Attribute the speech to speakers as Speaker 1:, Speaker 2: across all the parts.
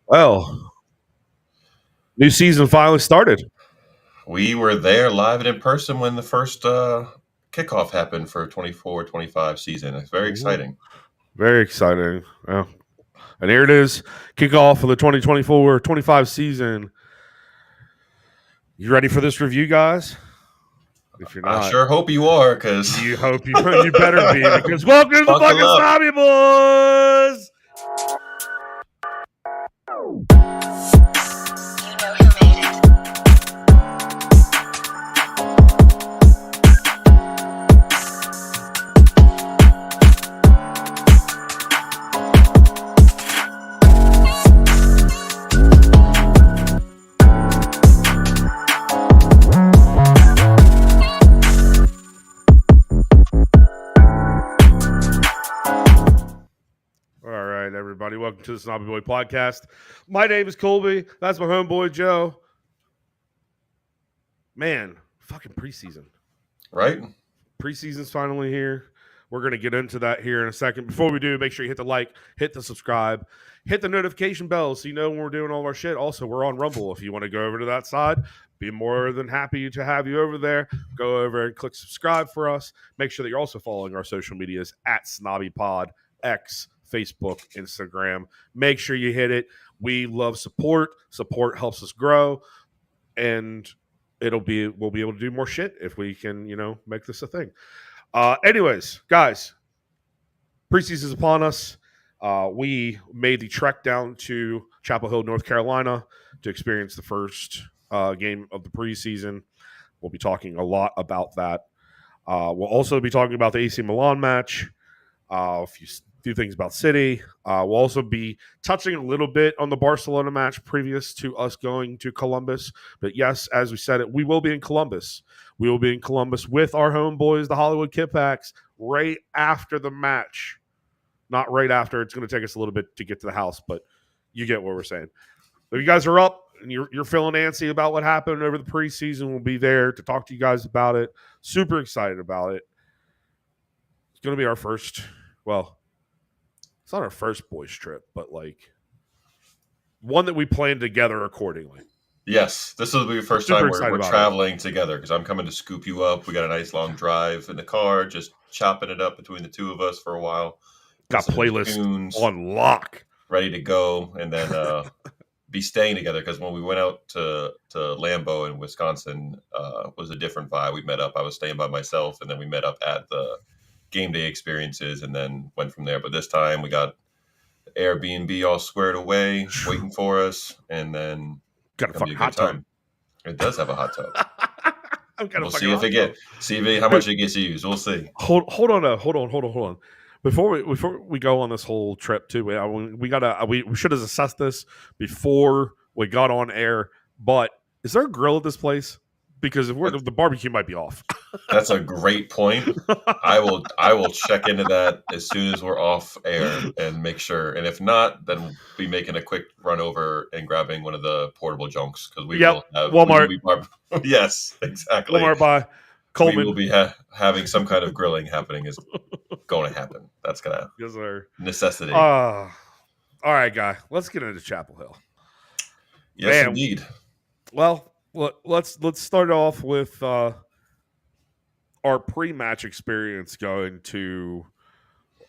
Speaker 1: Well, new season finally started.
Speaker 2: We were there live and in person when the first kickoff happened for 24-25 season. It's very
Speaker 1: Mhm.
Speaker 2: exciting.
Speaker 1: Very exciting. Well, and here it is, kickoff of the 2024-25 season. You ready for this review, guys? If you're
Speaker 2: I
Speaker 1: not,
Speaker 2: sure hope you are, because
Speaker 1: you hope you better be, because welcome to the
Speaker 2: buckle
Speaker 1: fucking
Speaker 2: up.
Speaker 1: Snobby Boys. All right, everybody, welcome to the Snobby Boy podcast. My name is Colby. That's my homeboy Joe. Man, fucking preseason.
Speaker 2: Right?
Speaker 1: Preseason's finally here. We're going to get into that here in a second. Before we do, make sure you hit the like, hit the subscribe, hit the notification bell so you know when we're doing all of our shit. Also, we're on Rumble. If you want to go over to that side, be more than happy to have you over there. Go over and click subscribe for us. Make sure that you're also following our social medias at SnobbyPod, X, Facebook, Instagram. Make sure you hit it. We love support. Support helps us grow. And we'll be able to do more shit if we can, make this a thing. Anyways, guys, preseason's upon us. We made the trek down to Chapel Hill, North Carolina, to experience the first game of the preseason. We'll be talking a lot about that. We'll also be talking about the AC Milan match, a few things about City. We'll also be touching a little bit on the Barcelona match previous to us going to Columbus. But yes, as we said it, we will be in Columbus. We will be in Columbus with our homeboys, the Hollywood Kippax, right after the match. Not right after. It's going to take us a little bit to get to the house, but you get what we're saying. If you guys are up and you're feeling antsy about what happened over the preseason, we'll be there to talk to you guys about it. Super excited about it. It's going to be our first, well, it's not our first boys trip, but like one that we planned together accordingly.
Speaker 2: Yes, this will be the first
Speaker 1: Super
Speaker 2: time
Speaker 1: excited
Speaker 2: we're
Speaker 1: about
Speaker 2: traveling together, because I'm coming to scoop you up. We got a nice long drive in the car, just chopping it up between the two of us for a while.
Speaker 1: Got
Speaker 2: Listening to
Speaker 1: playlist
Speaker 2: tunes,
Speaker 1: on lock.
Speaker 2: ready to go, and then be staying together, because when we went out to Lambeau in Wisconsin, was a different vibe. We met up. I was staying by myself, and then we met up at the game day experiences, and then went from there. But this time we got Airbnb all squared away, waiting for us, and then
Speaker 1: Got a
Speaker 2: gonna be
Speaker 1: fucking
Speaker 2: a good
Speaker 1: hot tub.
Speaker 2: time. It does have a hot tub.
Speaker 1: I've got a
Speaker 2: We'll
Speaker 1: fucking
Speaker 2: see if
Speaker 1: hot
Speaker 2: it
Speaker 1: tub.
Speaker 2: how much it gets used. We'll see.
Speaker 1: Hold on. Before we go on this whole trip too, we should have assessed this before we got on air. But is there a grill at this place? Because if the barbecue might be off.
Speaker 2: That's a great point. I will check into that as soon as we're off air and make sure. And if not, then we'll be making a quick run over and grabbing one of the portable junks, because we will have
Speaker 1: Walmart.
Speaker 2: Yes, exactly.
Speaker 1: Walmart by
Speaker 2: We
Speaker 1: Coleman.
Speaker 2: will be having some kind of grilling happening. Is going to happen. That's gonna
Speaker 1: Yes, sir.
Speaker 2: necessity.
Speaker 1: All right, guy. Let's get into Chapel Hill.
Speaker 2: Yes,
Speaker 1: Man,
Speaker 2: indeed.
Speaker 1: well, let's start off with our pre-match experience going to.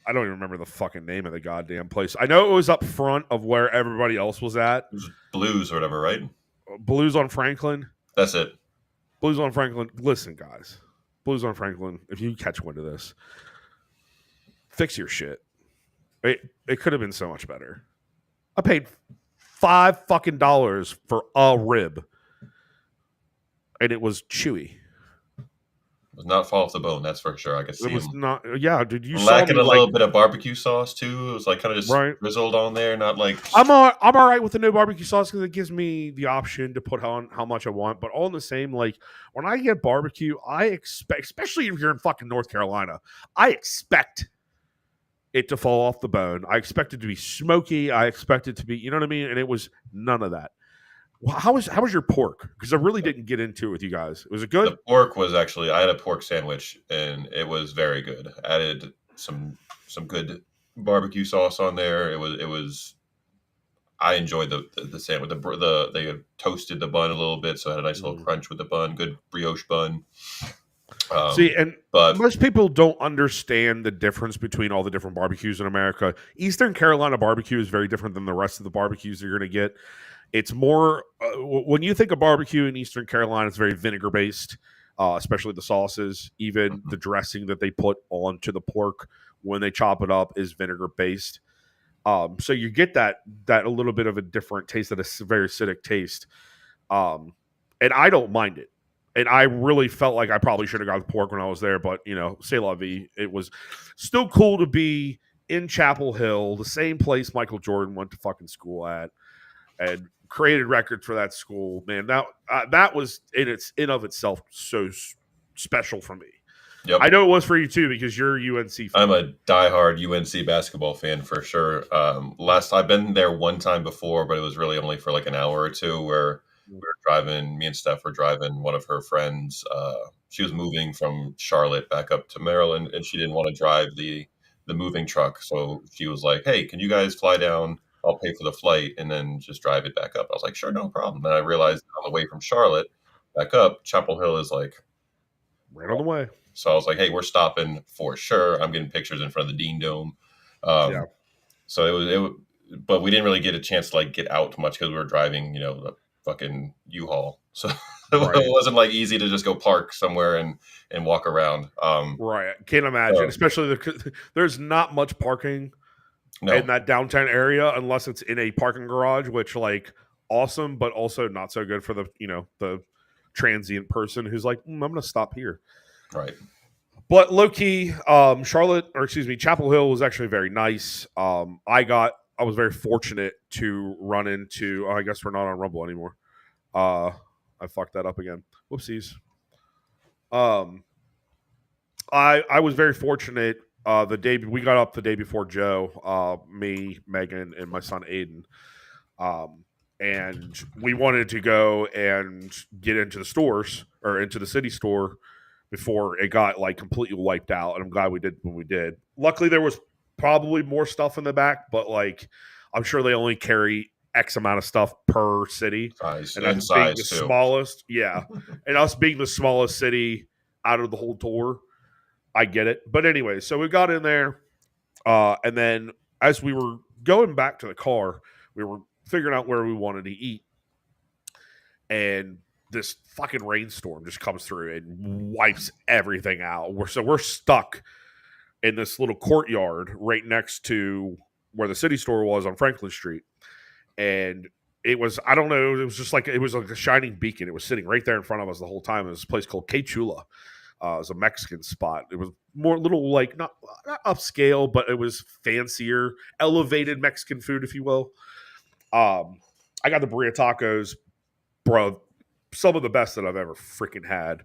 Speaker 1: I don't even remember the fucking name of the goddamn place. I know it was up front of where everybody else was at.
Speaker 2: It was Blues or whatever, right?
Speaker 1: Blues on Franklin.
Speaker 2: That's it.
Speaker 1: Blues on Franklin. Listen, guys. Blues on Franklin. If you catch wind of this, fix your shit. It could have been so much better. I paid $5 fucking for a rib, and it was chewy.
Speaker 2: It was not fall off the bone, that's for sure. I could see
Speaker 1: It was
Speaker 2: him
Speaker 1: not. Yeah, dude. You
Speaker 2: lacking
Speaker 1: saw me
Speaker 2: a little bit of barbecue sauce too. It was like kind of just
Speaker 1: right.
Speaker 2: drizzled on there, not like.
Speaker 1: I'm all right with the no barbecue sauce because it gives me the option to put on how much I want. But all in the same, like when I get barbecue, I expect, especially if you're in fucking North Carolina, I expect it to fall off the bone. I expect it to be smoky. I expect it to be, you know what I mean? And it was none of that. How was your pork? Because I really didn't get into it with you guys. Was it good?
Speaker 2: The pork was actually. I had a pork sandwich and it was very good. Added some good barbecue sauce on there. It was. I enjoyed the sandwich. They toasted the bun a little bit, so it had a nice little
Speaker 1: Mm.
Speaker 2: crunch with the bun. Good brioche bun.
Speaker 1: See, and
Speaker 2: But
Speaker 1: most people don't understand the difference between all the different barbecues in America. Eastern Carolina barbecue is very different than the rest of the barbecues you're going to get. It's more when you think of barbecue in Eastern Carolina, it's very vinegar based, especially the sauces. Even the dressing that they put onto the pork when they chop it up is vinegar based. So you get that a little bit of a different taste, that a very acidic taste. And I don't mind it. And I really felt like I probably should have got the pork when I was there, but c'est la vie. It was still cool to be in Chapel Hill, the same place Michael Jordan went to fucking school at, and created records for that school. Man, that was in of itself so special for me.
Speaker 2: yep,
Speaker 1: I know it was for you too because you're a UNC fan.
Speaker 2: I'm a diehard UNC basketball fan for sure. I've been there one time before, but it was really only for like an hour or two. Where we were driving, me and Steph were driving one of her friends. She was moving from Charlotte back up to Maryland, and she didn't want to drive the moving truck, so she was like, "Hey, can you guys fly down? I'll pay for the flight, and then just drive it back up." I was like, "Sure, no problem." And I realized on the way from Charlotte back up, Chapel Hill is like.
Speaker 1: Right on the way.
Speaker 2: So I was like, "Hey, we're stopping for sure." I'm getting pictures in front of the Dean Dome.
Speaker 1: Yeah.
Speaker 2: So but we didn't really get a chance to like get out much because we were driving, the fucking U-Haul. So
Speaker 1: Right.
Speaker 2: it wasn't like easy to just go park somewhere and walk around.
Speaker 1: Right. Can't imagine.
Speaker 2: So-
Speaker 1: Especially there's not much parking
Speaker 2: No,
Speaker 1: in that downtown area unless it's in a parking garage, which like awesome, but also not so good for the transient person who's like, I'm gonna stop here.
Speaker 2: right.
Speaker 1: But low key, Chapel Hill was actually very nice. I was very fortunate to run into. Oh, I guess we're not on Rumble anymore. I fucked that up again. Whoopsies. I was very fortunate. The day we got up the day before Joe, me, Megan, and my son Aiden, and we wanted to go and get into the stores or into the city store before it got like completely wiped out. And I'm glad we did when we did. Luckily, there was probably more stuff in the back, but like I'm sure they only carry X amount of stuff per city,
Speaker 2: Size
Speaker 1: and
Speaker 2: and
Speaker 1: us being
Speaker 2: size
Speaker 1: the
Speaker 2: too.
Speaker 1: smallest, yeah, and us being the smallest city out of the whole tour, I get it. But anyway, so we got in there, and then as we were going back to the car, we were figuring out where we wanted to eat, and this fucking rainstorm just comes through and wipes everything out. We're stuck in this little courtyard right next to where the city store was on Franklin Street, and it was I don't know, it was like a shining beacon. It was sitting right there in front of us the whole time. It was a place called Que Chula. It was a Mexican spot. It was more little like not upscale, but it was fancier, elevated Mexican food, if you will. I got the burrito tacos, bro. Some of the best that I've ever freaking had.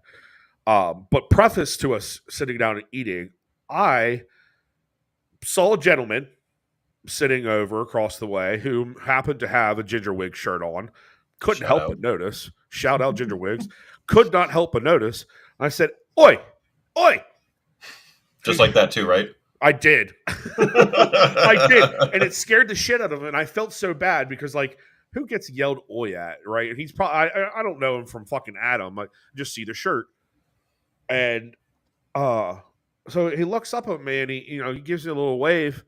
Speaker 1: But preface to us sitting down and eating, I saw a gentleman sitting over across the way who happened to have a ginger wig shirt on. Couldn't
Speaker 2: Shout
Speaker 1: help
Speaker 2: out.
Speaker 1: but notice. Shout out ginger wigs. Could not help but notice. I said, "Oi, oi!"
Speaker 2: Just like that too, right?
Speaker 1: I did. I did, and it scared the shit out of him. And I felt so bad because, like, who gets yelled "oi" at, right? And he's probably I don't know him from fucking Adam. I just see the shirt, and so he looks up at me and he gives me a little wave,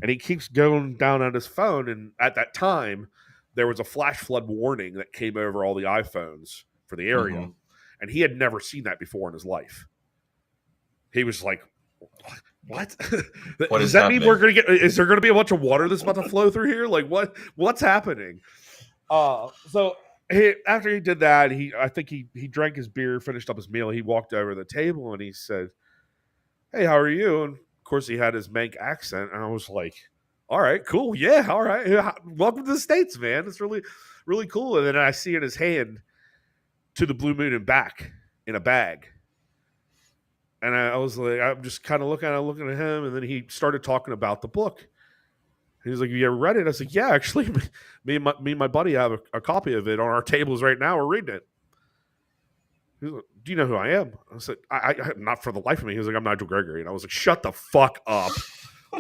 Speaker 1: and he keeps going down on his phone. And at that time, there was a flash flood warning that came over all the iPhones for the area,
Speaker 2: Mhm.
Speaker 1: and he had never seen that before in his life. He was like, "What?
Speaker 2: What
Speaker 1: Does
Speaker 2: is
Speaker 1: that mean
Speaker 2: happening?
Speaker 1: we're gonna get? Is there gonna be a bunch of water that's about to flow through here? Like what's happening?" So after he did that, I think he drank his beer, finished up his meal. He walked over to the table and he said, "Hey, how are you?" And of course, he had his Manc accent, and I was like, "All right, cool, yeah, all right, yeah, welcome to the States, man. It's really, really cool." And then I see in his hand to the Blue Moon and back in a bag. And I was like, I'm just kind of looking at him, and then he started talking about the book. He was like, "You ever read it?" I was like, "Yeah, actually, me and my buddy have a copy of it on our tables right now. We're reading it." He was like, "Do you know who I am?" I said, I not for the life of me." He was like, "I'm Nigel Gregory," and I was like, "Shut the fuck up!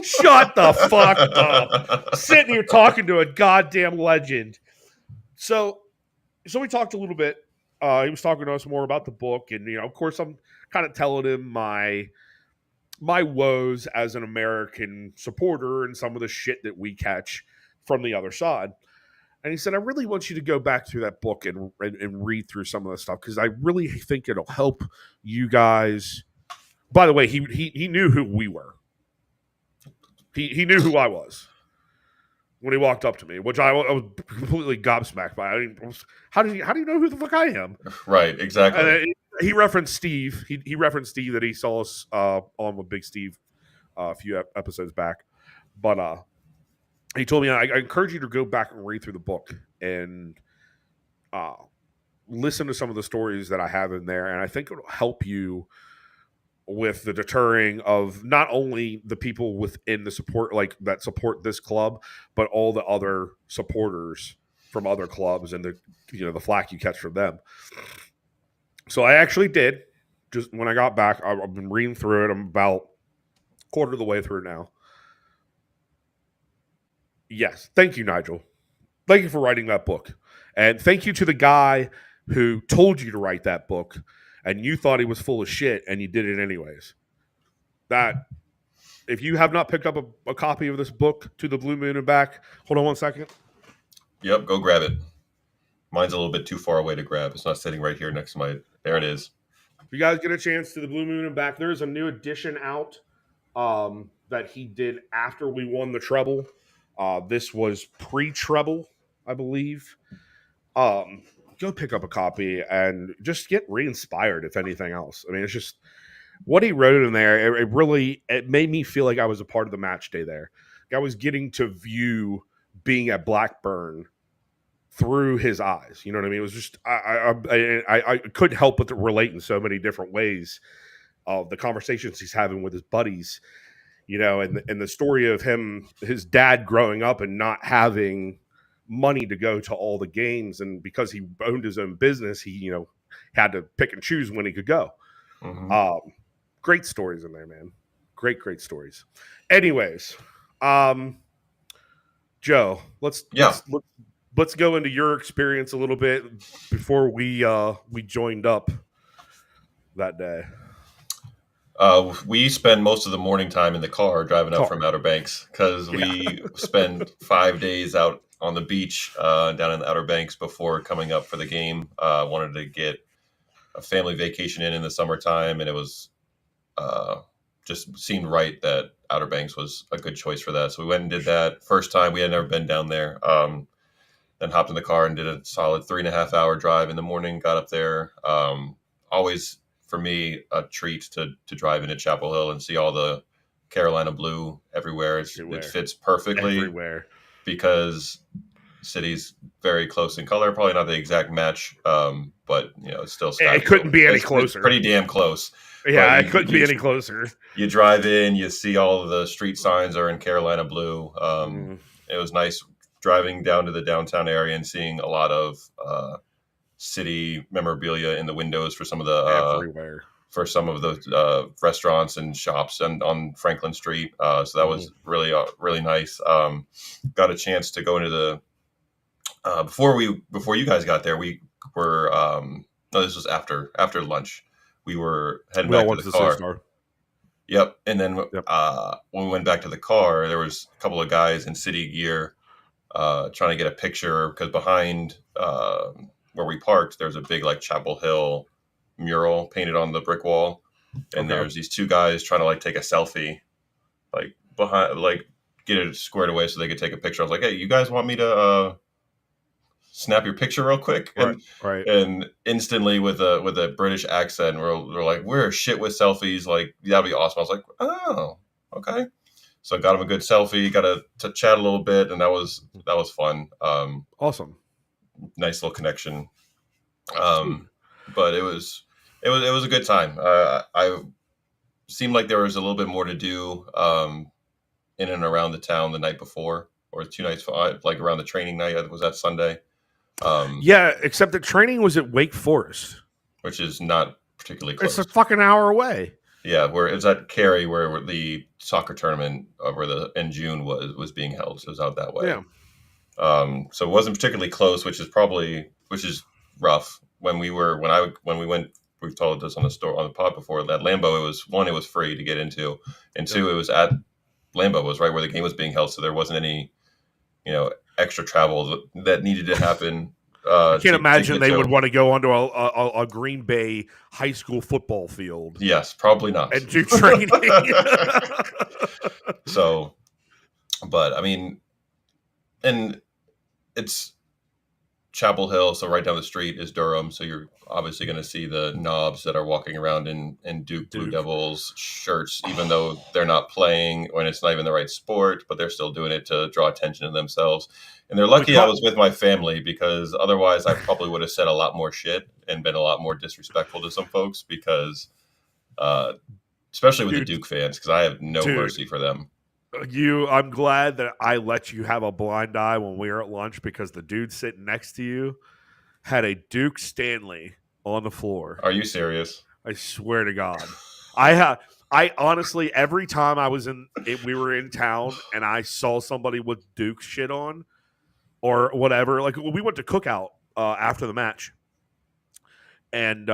Speaker 1: Shut the fuck up. Sitting here talking to a goddamn legend. So we talked a little bit. He was talking to us more about the book, and of course, I'm kind of telling him my woes as an American supporter and some of the shit that we catch from the other side. And he said, I really want you to go back through that book and read through some of the stuff because I really think it'll help you guys. By the way, he knew who we were. He knew who I was when he walked up to me, which I was completely gobsmacked by. I mean, how do you know who the fuck I am?
Speaker 2: Right, exactly.
Speaker 1: And he referenced Steve. He referenced Steve that he saw us on with Big Steve a few episodes back. But he told me, I encourage you to go back and read through the book and listen to some of the stories that I have in there. And I think it'll help you with the deterring of not only the people within the support, like that support this club, but all the other supporters from other clubs and the flack you catch from them. So I actually did. Just when I got back, I've been reading through it. I'm about a quarter of the way through now. Yes. Thank you, Nigel. Thank you for writing that book. And thank you to the guy who told you to write that book and you thought he was full of shit and you did it anyways. That, if you have not picked up a copy of this book, To the Blue Moon and Back, hold on one second.
Speaker 2: Yep, go grab it. Mine's a little bit too far away to grab. It's not sitting right here next to my, there it is.
Speaker 1: If you guys get a chance, To the Blue Moon and Back, there's a new edition out that he did after we won the treble. This was pre-treble, I believe. Go pick up a copy and just get re-inspired, if anything else. I mean, it's just what he wrote in there. It made me feel like I was a part of the match day there. I was getting to view being at Blackburn through his eyes. You know what I mean? It was just I couldn't help but to relate in so many different ways of the conversations he's having with his buddies. And the story of his dad growing up and not having money to go to all the games, and because he owned his own business, he had to pick and choose when he could go. Mm-hmm. Great stories in there, man. Great stories. Anyways, Joe, let's go into your experience a little bit before we joined up that day.
Speaker 2: We spend most of the morning time in the car driving up from Outer Banks because we spend 5 days out on the beach down in the Outer Banks before coming up for the game. Wanted to get a family vacation in the summertime, and it was just seemed right that Outer Banks was a good choice for that. So we went and did that. First time, we had never been down there. Then hopped in the car and did a solid 3.5 hour drive in the morning, got up there. Always, for me, a treat to drive into Chapel Hill and see all the Carolina blue everywhere. It fits perfectly
Speaker 1: everywhere
Speaker 2: because city's very close in color. Probably not the exact match, but it's still sky.
Speaker 1: It couldn't be any closer.
Speaker 2: It's pretty damn close.
Speaker 1: Yeah, it couldn't be any closer.
Speaker 2: You drive in, you see all of the street signs are in Carolina blue. It was nice driving down to the downtown area and seeing a lot of city memorabilia in the windows for some of the
Speaker 1: everywhere.
Speaker 2: For some of the restaurants and shops and on Franklin Street. So that was really nice. Got a chance to go into the before you guys got there. We were no, this was after lunch. We were heading back to the car. Yep. And then when we went back to the car, there was a couple of guys in city gear trying to get a picture because behind where we parked, there's a big Chapel Hill mural painted on the brick wall, and there's these two guys trying to take a selfie, behind, get it squared away so they could take a picture. I was like, hey, you guys want me to snap your picture real quick?
Speaker 1: Right.
Speaker 2: And instantly with a British accent, we're like, we're shit with selfies. That'd be awesome. I was like, oh, okay. So I got him a good selfie, got to chat a little bit, and that was fun.
Speaker 1: Awesome.
Speaker 2: Nice little connection. But it was a good time. I seemed like there was a little bit more to do in and around the town the night before, or 2 nights, around the training night. Was that Sunday?
Speaker 1: Except the training was at Wake Forest,
Speaker 2: which is not particularly close.
Speaker 1: It's a fucking hour away.
Speaker 2: Yeah, where it's at Cary, where the soccer tournament over the in June was being held. So it was out that way.
Speaker 1: Yeah.
Speaker 2: So it wasn't particularly close, which is rough. When we went, we've told this on the pod before. That Lambeau, it was free to get into, and two, it was at Lambeau, was right where the game was being held, so there wasn't any extra travel that needed to happen.
Speaker 1: I can't
Speaker 2: To
Speaker 1: imagine
Speaker 2: get
Speaker 1: they
Speaker 2: to.
Speaker 1: would want to go onto a Green Bay high school football field
Speaker 2: Yes, probably not.
Speaker 1: and do training.
Speaker 2: So, but I mean, and it's Chapel Hill, so right down the street is Durham. So you're obviously going to see the knobs that are walking around in Duke Blue Devils shirts, even though they're not playing when it's not even the right sport, but they're still doing it to draw attention to themselves. And they're lucky I was with my family, because otherwise I probably would have said a lot more shit and been a lot more disrespectful to some folks, because especially with the Duke fans, because I have no mercy for them.
Speaker 1: I'm glad that I let you have a blind eye when we were at lunch, because the dude sitting next to you had a Duke Stanley on the floor.
Speaker 2: Are you serious?
Speaker 1: I swear to God. I honestly, every time we were in town and I saw somebody with Duke shit on or whatever, like we went to Cookout after the match, and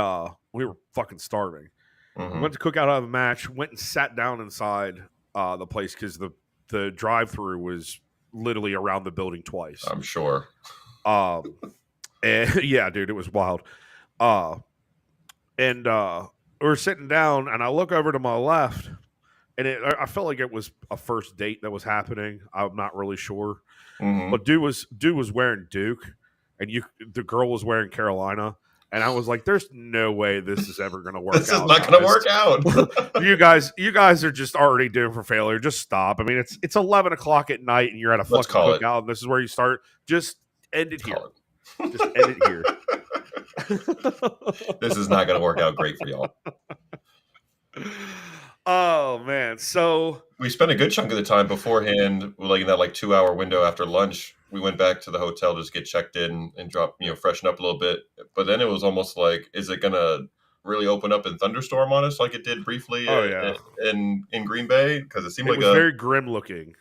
Speaker 1: we were fucking starving.
Speaker 2: Mm-hmm.
Speaker 1: We went to Cookout out of the match, went and sat down inside the place, because the drive-through was literally around the building twice.
Speaker 2: I'm sure.
Speaker 1: And yeah, dude, it was wild. And we're sitting down, and I look over to my left, and I felt like it was a first date that was happening. I'm not really sure, but dude was wearing Duke, and the girl was wearing Carolina. And I was like, "There's no way this is ever going to work out.
Speaker 2: This is not going to work out.
Speaker 1: You guys are just already doomed for failure. Just stop. I mean, it's 11 o'clock at night, and you're at a fucking cookout, and this is where you start. Just end it here. Just end it here.
Speaker 2: This is not going to work out great for y'all."
Speaker 1: Oh man! So
Speaker 2: we spent a good chunk of the time beforehand, like in that 2-hour window after lunch. We went back to the hotel to just get checked in and drop, freshen up a little bit. But then it was almost like, is it going to really open up and thunderstorm on us like it did briefly in Green Bay? Because it seemed like
Speaker 1: very grim looking.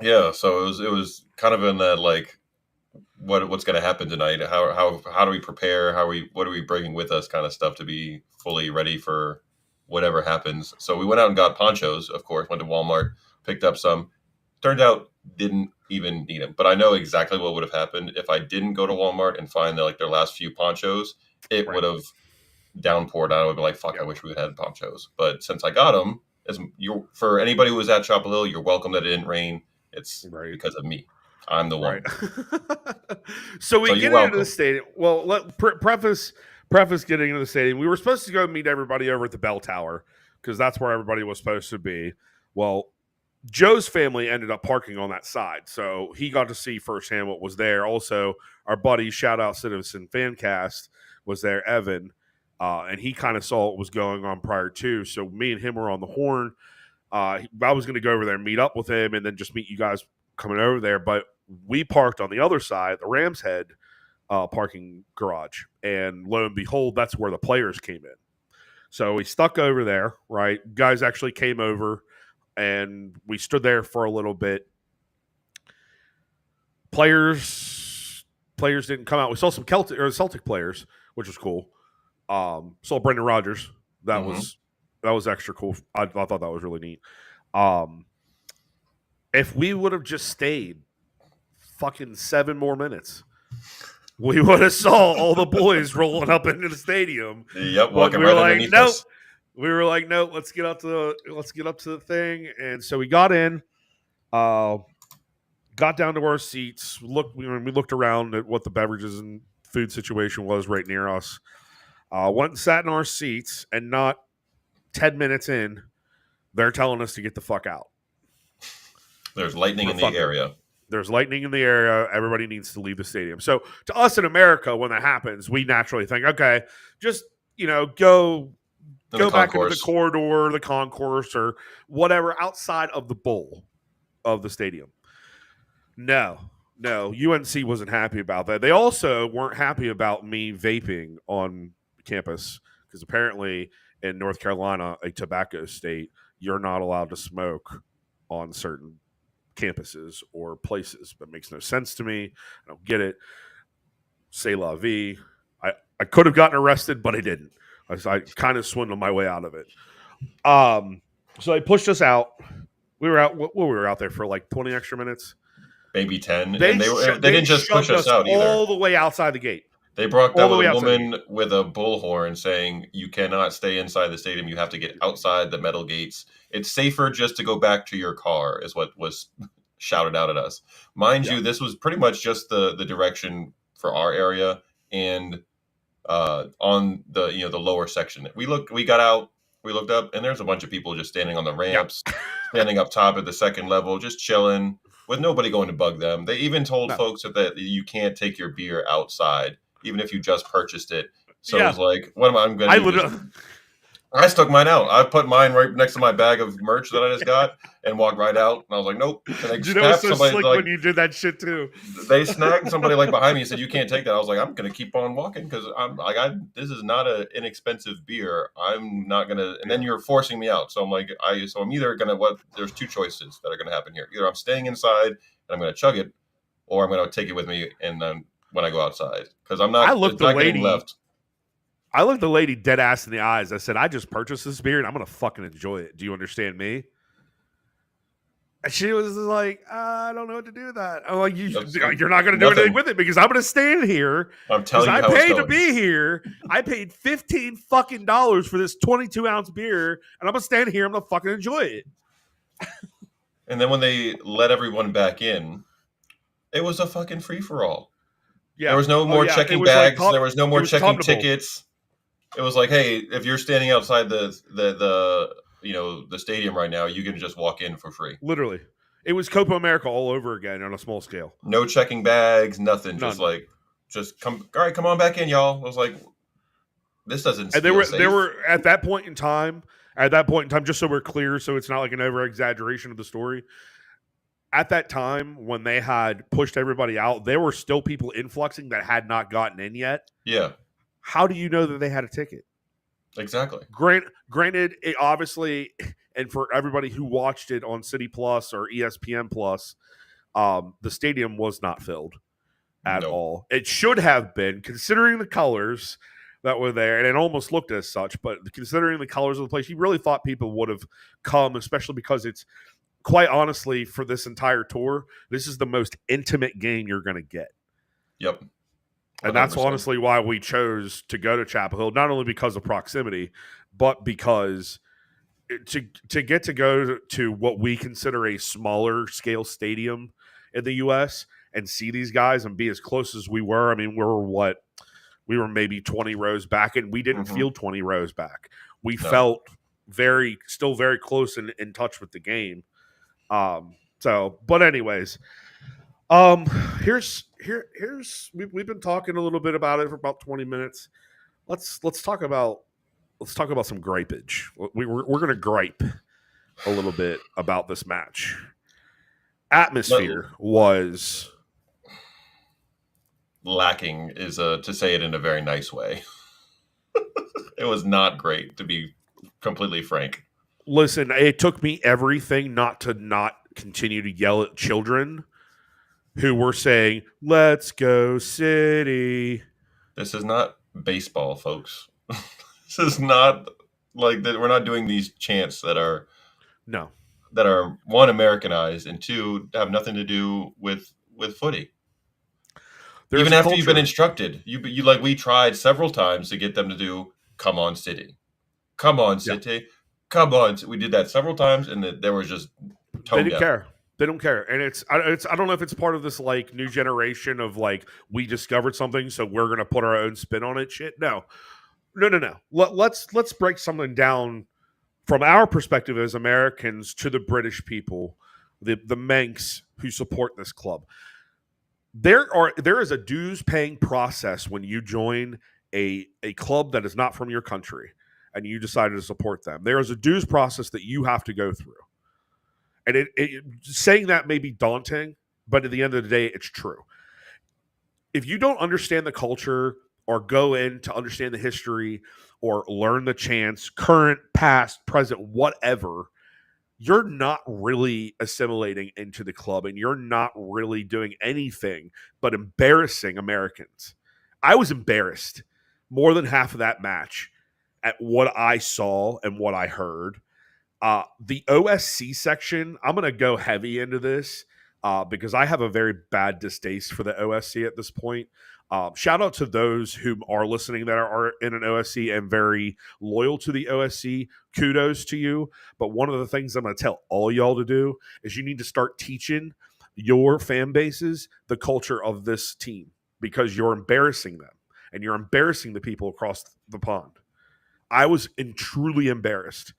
Speaker 2: Yeah, so it was kind of in that what's going to happen tonight? How do we prepare? What are we bringing with us? Kind of stuff to be fully ready for whatever happens. So we went out and got ponchos. Of course, went to Walmart, picked up some. Turned out didn't even need them, but I know exactly what would have happened if I didn't go to Walmart and find their last few ponchos. It would have downpoured. I would be like, "Fuck! I wish we had had ponchos." But since I got them, for anybody who was at Chapel Hill, you're welcome that it didn't rain. It's because of me. I'm the one.
Speaker 1: So we get into the stadium. Well, let preface getting into the stadium. We were supposed to go meet everybody over at the Bell Tower, because that's where everybody was supposed to be. Well, Joe's family ended up parking on that side, so he got to see firsthand what was there. Also, our buddy, shout out Citizen Fancast, was there, Evan, and he kind of saw what was going on prior to. So me and him were on the horn. I was going to go over there and meet up with him, and then just meet you guys coming over there. But we parked on the other side, the Rams Head parking garage, and lo and behold, that's where the players came in. So we stuck over there, right? Guys actually came over, and we stood there for a little bit. Players didn't come out. We saw some Celtic players, which was cool. Saw Brendan Rodgers. That was extra cool. I thought that was really neat. If we would have just stayed fucking 7 more minutes, we would have saw all the boys rolling up into the stadium.
Speaker 2: Yep, walking right underneath us.
Speaker 1: We were like, nope, let's get up to the thing. And so we got in, got down to our seats. We looked around at what the beverages and food situation was right near us. Went and sat in our seats, and not 10 minutes in, they're telling us to get the fuck out.
Speaker 2: There's lightning in the area.
Speaker 1: There's lightning in the area. Everybody needs to leave the stadium. So to us in America, when that happens, we naturally think, okay, just go back into the corridor, the concourse, or whatever outside of the bowl of the stadium. No, UNC wasn't happy about that. They also weren't happy about me vaping on campus, because apparently in North Carolina, a tobacco state, you're not allowed to smoke on certain campuses or places. That makes no sense to me. I don't get it. C'est la vie. I could have gotten arrested, but I didn't. I kind of swindled my way out of it. So they pushed us out. We were out. We were out there for like 20 extra minutes.
Speaker 2: Maybe 10.
Speaker 1: They
Speaker 2: and they didn't just push us out either.
Speaker 1: All the way outside the gate.
Speaker 2: They brought down a woman with a bullhorn saying, you cannot stay inside the stadium. You have to get outside the metal gates. It's safer just to go back to your car, is what was shouted out at us. Mind you, this was pretty much just the direction for our area and on the the lower section. We got out, we looked up, and there's a bunch of people just standing on the ramps, standing up top at the second level, just chilling with nobody going to bug them. They even told folks that you can't take your beer outside, even if you just purchased it. So it was like, what am I going to do? I stuck mine out. I put mine right next to my bag of merch that I just got and walked right out. And I was like, nope. And
Speaker 1: you know, it's so slick when you did that shit too.
Speaker 2: They snagged somebody like behind me and said, you can't take that. I was like, I'm going to keep on walking because I'm like, this is not an inexpensive beer. I'm not going to. And then you're forcing me out. So I'm like, I'm either going to, there's two choices that are going to happen here. Either I'm staying inside and I'm going to chug it, or I'm going to take it with me and then when I go outside, because I'm not.
Speaker 1: I looked the lady dead ass in the eyes. I said, I just purchased this beer and I'm going to fucking enjoy it. Do you understand me? And she was like, I don't know what to do with that. I'm like, you're not going to do anything with it because I'm going to stand here.
Speaker 2: I'm telling you, I
Speaker 1: paid to be here. I paid $15 fucking for this 22-ounce beer, and I'm going to stand here. I'm going to fucking enjoy it.
Speaker 2: And then when they let everyone back in, it was a fucking free-for-all. Yeah. There was no more checking bags. There was no more checking tickets. It was like, hey, if you're standing outside the stadium right now, you can just walk in for free.
Speaker 1: Literally. It was Copa America all over again on a small scale.
Speaker 2: No checking bags, nothing. None. Just come. All right, come on back in, y'all. I was like, this doesn't. And
Speaker 1: they were at that point in time. Just so we're clear, so it's not like an over exaggeration of the story. At that time, when they had pushed everybody out, there were still people influxing that had not gotten in yet.
Speaker 2: Yeah.
Speaker 1: How do you know that they had a ticket?
Speaker 2: Exactly.
Speaker 1: Granted, it obviously, and for everybody who watched it on City Plus or ESPN Plus, the stadium was not filled at all. It should have been, considering the colors that were there, and it almost looked as such, but considering the colors of the place, you really thought people would have come, especially because it's, quite honestly, for this entire tour, this is the most intimate game you're going to get.
Speaker 2: Yep. 100%.
Speaker 1: And that's honestly why we chose to go to Chapel Hill, not only because of proximity, but because to get to go to what we consider a smaller scale stadium in the U.S. and see these guys and be as close as we were. I mean, we were maybe 20 rows back, and we didn't feel 20 rows back. We felt still very close and in touch with the game. But anyways, we've been talking a little bit about it for about 20 minutes. Let's talk about some gripage. We're going to gripe a little bit about this match. Atmosphere was
Speaker 2: lacking, is to say it in a very nice way. It was not great, to be completely frank.
Speaker 1: Listen, it took me everything not to continue to yell at children who were saying, "Let's go City."
Speaker 2: This is not baseball, folks. This is not like that. We're not doing these chants that are one, Americanized, and two, have nothing to do with footy. Even after you've been instructed, we tried several times to get them to do "Come on, City, come on, City, come on." We did that several times, and there was just
Speaker 1: tone deaf. Care. They don't care. And I don't know if it's part of this like new generation of like, we discovered something, so we're going to put our own spin on it shit. No. Let's break something down from our perspective as Americans to the British people, the Manx who support this club. There is a dues paying process when you join a club that is not from your country and you decided to support them. There is a dues process that you have to go through. And saying that may be daunting, but at the end of the day, it's true. If you don't understand the culture or go in to understand the history or learn the chants, current, past, present, whatever, you're not really assimilating into the club and you're not really doing anything but embarrassing Americans. I was embarrassed more than half of that match at what I saw and what I heard. The OSC section, I'm going to go heavy into this because I have a very bad distaste for the OSC at this point. Shout out to those who are listening that are in an OSC and very loyal to the OSC. Kudos to you. But one of the things I'm going to tell all y'all to do is you need to start teaching your fan bases the culture of this team because you're embarrassing them and you're embarrassing the people across the pond. I was truly embarrassed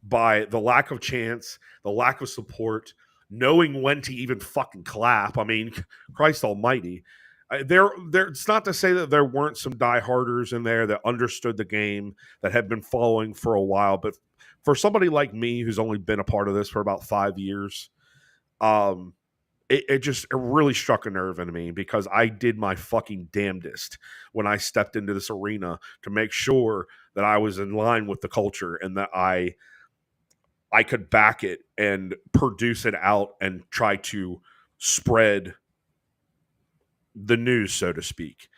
Speaker 1: by the lack of chance, the lack of support, knowing when to even fucking clap. I mean, Christ almighty. It's not to say that there weren't some dieharders in there that understood the game, that had been following for a while, but for somebody like me who's only been a part of this for about 5 years, it really struck a nerve in me because I did my fucking damnedest when I stepped into this arena to make sure that I was in line with the culture and that I could back it and produce it out and try to spread the news, so to speak.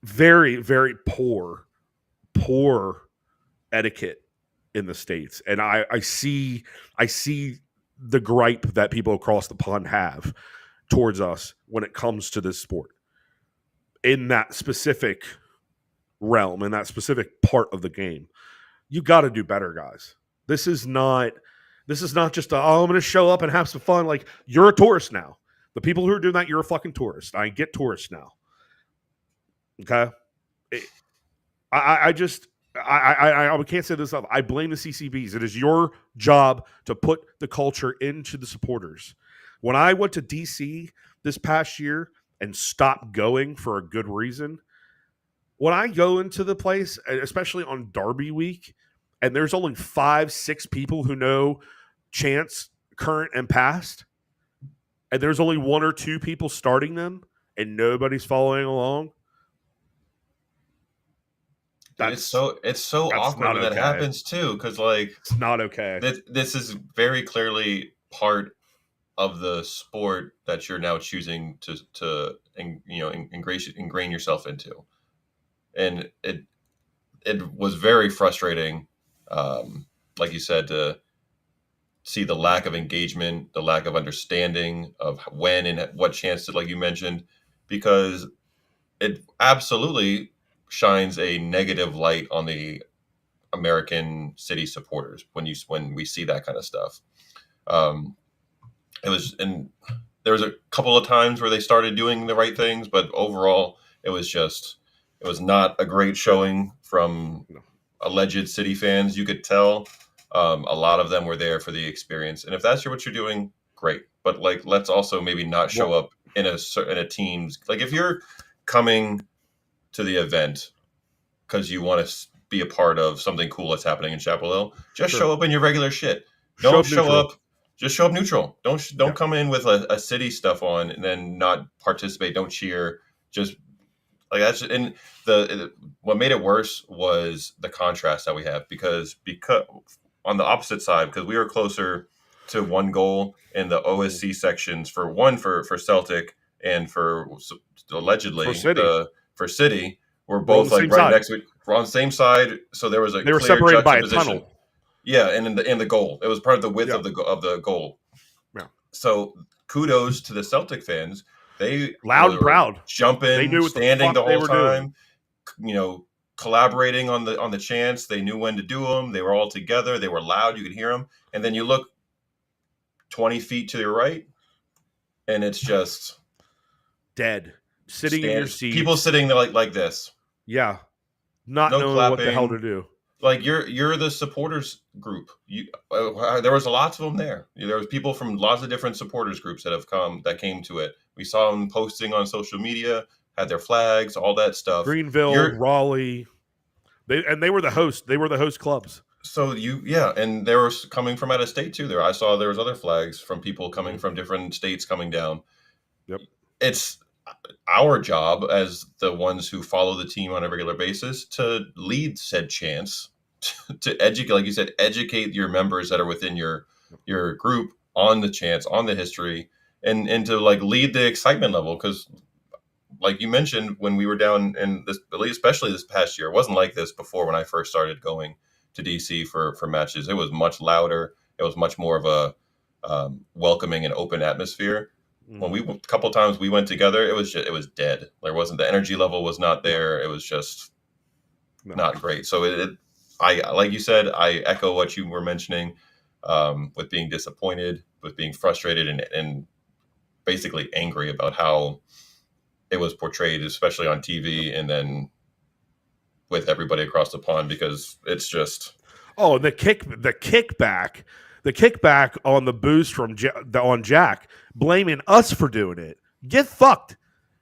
Speaker 1: Very, very poor etiquette in the States. And I see the gripe that people across the pond have towards us when it comes to this sport. In that specific realm, in that specific part of the game. You got to do better, guys. This is not just I'm going to show up and have some fun. Like, you're a tourist now. The people who are doing that, you're a fucking tourist. I get tourists now. Okay? I can't say this enough. I blame the CCBs. It is your job to put the culture into the supporters. When I went to DC this past year and stopped going for a good reason, when I go into the place, especially on Derby week, and there's only 5-6 people who know chants, current and past, and there's only 1 or 2 people starting them, and nobody's following along.
Speaker 2: It's so awkward when that happens too, because like
Speaker 1: it's not okay.
Speaker 2: This is very clearly part of the sport that you're now choosing to ingrain yourself into, and it was very frustrating, like you said, to see the lack of engagement, the lack of understanding of when and what chance to, like you mentioned, because it absolutely shines a negative light on the American city supporters when we see that kind of stuff. There was a couple of times where they started doing the right things, but overall it was not a great showing from alleged city fans. You could tell a lot of them were there for the experience, and if that's what you're doing, great. But like, let's also maybe not show up in a team's, like, if you're coming to the event because you want to be a part of something cool that's happening in Chapel Hill, just show up in your regular shit. Don't show up. Just show up neutral. Don't come in with a city stuff on and then not participate. Don't cheer. Just like that's. And what made it worse was the contrast that we have because on the opposite side, because we were closer to one goal in the OSC sections for Celtic and for allegedly for City. We're both like right next to it. We're on the same side, so there was they were separated by a tunnel. Yeah, and in the goal, it was part of the width of the goal. Yeah. So kudos to the Celtic fans. They
Speaker 1: loud and proud,
Speaker 2: jumping, they knew standing the whole time. Collaborating on the chants. They knew when to do them. They were all together. They were loud. You could hear them. And then you look 20 feet to your right, and it's just
Speaker 1: dead, sitting in your seat.
Speaker 2: People sitting there like this.
Speaker 1: Yeah, not knowing clapping. What the hell to do.
Speaker 2: Like you're the supporters group. There was lots of them there. There was people from lots of different supporters groups that came to it. We saw them posting on social media, had their flags, all that stuff.
Speaker 1: Greenville, Raleigh, they were the host. They were the host clubs.
Speaker 2: So and they were coming from out of state too. I saw there was other flags from people coming from different states coming down.
Speaker 1: Yep.
Speaker 2: It's our job as the ones who follow the team on a regular basis to lead said chants, to educate, like you said, educate your members that are within your group on the chants, on the history, and to like lead the excitement level. Because like you mentioned, when we were down in this, especially this past year, it wasn't like this before when I first started going to DC for matches. It was much louder. It was much more of a welcoming and open atmosphere. When we a couple times we went together, it was dead. There wasn't, the energy level was not there. It was just not great. So I like you said, I echo what you were mentioning, with being disappointed, with being frustrated, and basically angry about how it was portrayed, especially on TV, and then with everybody across the pond, because it's just
Speaker 1: the kickback on the boost from on Jack, blaming us for doing it. Get fucked.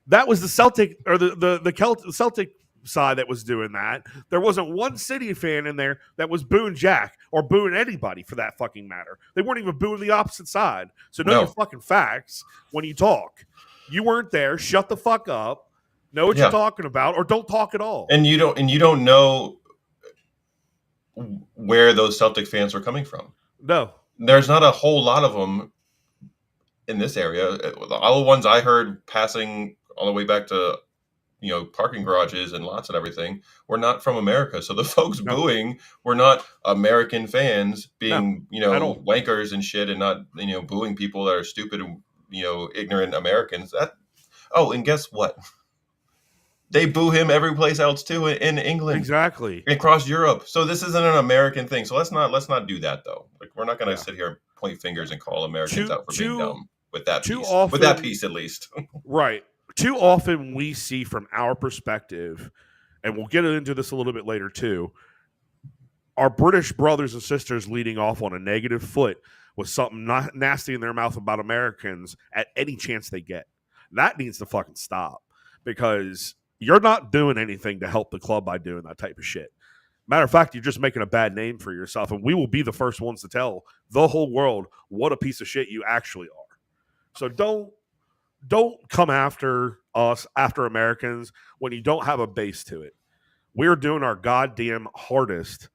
Speaker 1: That was the Celtic or the Celtic side that was doing that. There wasn't one City fan in there that was booing Jack or booing anybody for that fucking matter. They weren't even booing the opposite side. So know your fucking facts when you talk. You weren't there. Shut the fuck up. Know what you're talking about, or don't talk at all.
Speaker 2: And you don't know where those Celtic fans were coming from.
Speaker 1: No,
Speaker 2: there's not a whole lot of them in this area. All the ones I heard passing all the way back to, parking garages and lots and everything were not from America. So the folks booing were not American fans being, wankers and shit, and not, booing people that are stupid and, ignorant Americans. And guess what? They boo him every place else too, in England,
Speaker 1: exactly,
Speaker 2: across Europe. So this isn't an American thing. So let's not do that though. Like, we're not going to sit here and point fingers and call Americans out for being dumb with that piece. With that piece, at least,
Speaker 1: right? Too often we see from our perspective, and we'll get into this a little bit later too, our British brothers and sisters leading off on a negative foot with something nasty in their mouth about Americans at any chance they get. That needs to fucking stop, because you're not doing anything to help the club by doing that type of shit. Matter of fact, you're just making a bad name for yourself, and we will be the first ones to tell the whole world what a piece of shit you actually are. So don't come after us, after Americans, when you don't have a base to it. We're doing our goddamn hardest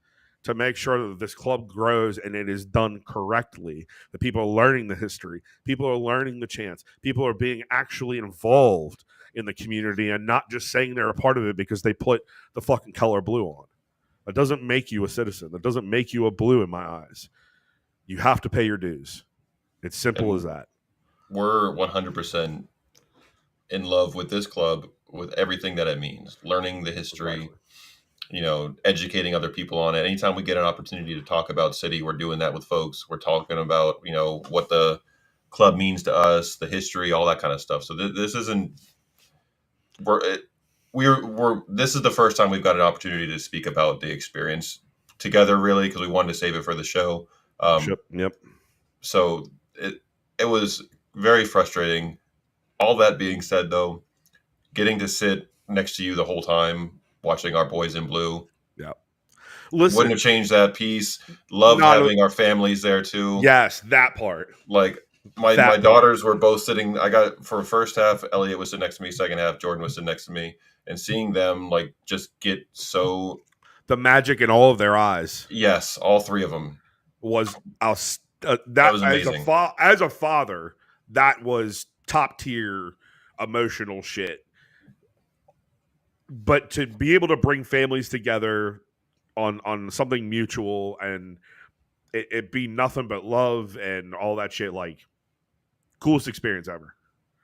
Speaker 1: to make sure that this club grows and it is done correctly. That people are learning the history, people are learning the chants, people are being actually involved in the community and not just saying they're a part of it because they put the fucking color blue on. That doesn't make you a citizen. That doesn't make you a blue in my eyes. You have to pay your dues. It's simple as that.
Speaker 2: We're 100% in love with this club, with everything that it means. Learning the history, educating other people on it. Anytime we get an opportunity to talk about City, we're doing that with folks. We're talking about, what the club means to us, the history, all that kind of stuff. So this isn't, this is the first time we've got an opportunity to speak about the experience together, really, because we wanted to save it for the show.
Speaker 1: Yep.
Speaker 2: So it was very frustrating. All that being said, though, getting to sit next to you the whole time, watching our boys in blue, wouldn't have changed that piece. Love having our families there too.
Speaker 1: Yes, that part.
Speaker 2: Like my daughters were both sitting. I got, for first half, Elliot was sitting next to me. Second half, Jordan was sitting next to me, and seeing them like just get so,
Speaker 1: the magic in all of their eyes.
Speaker 2: Yes, all three of them
Speaker 1: was that was amazing. As a father, that was top tier emotional shit. But to be able to bring families together on something mutual and it be nothing but love and all that shit, like, coolest experience ever.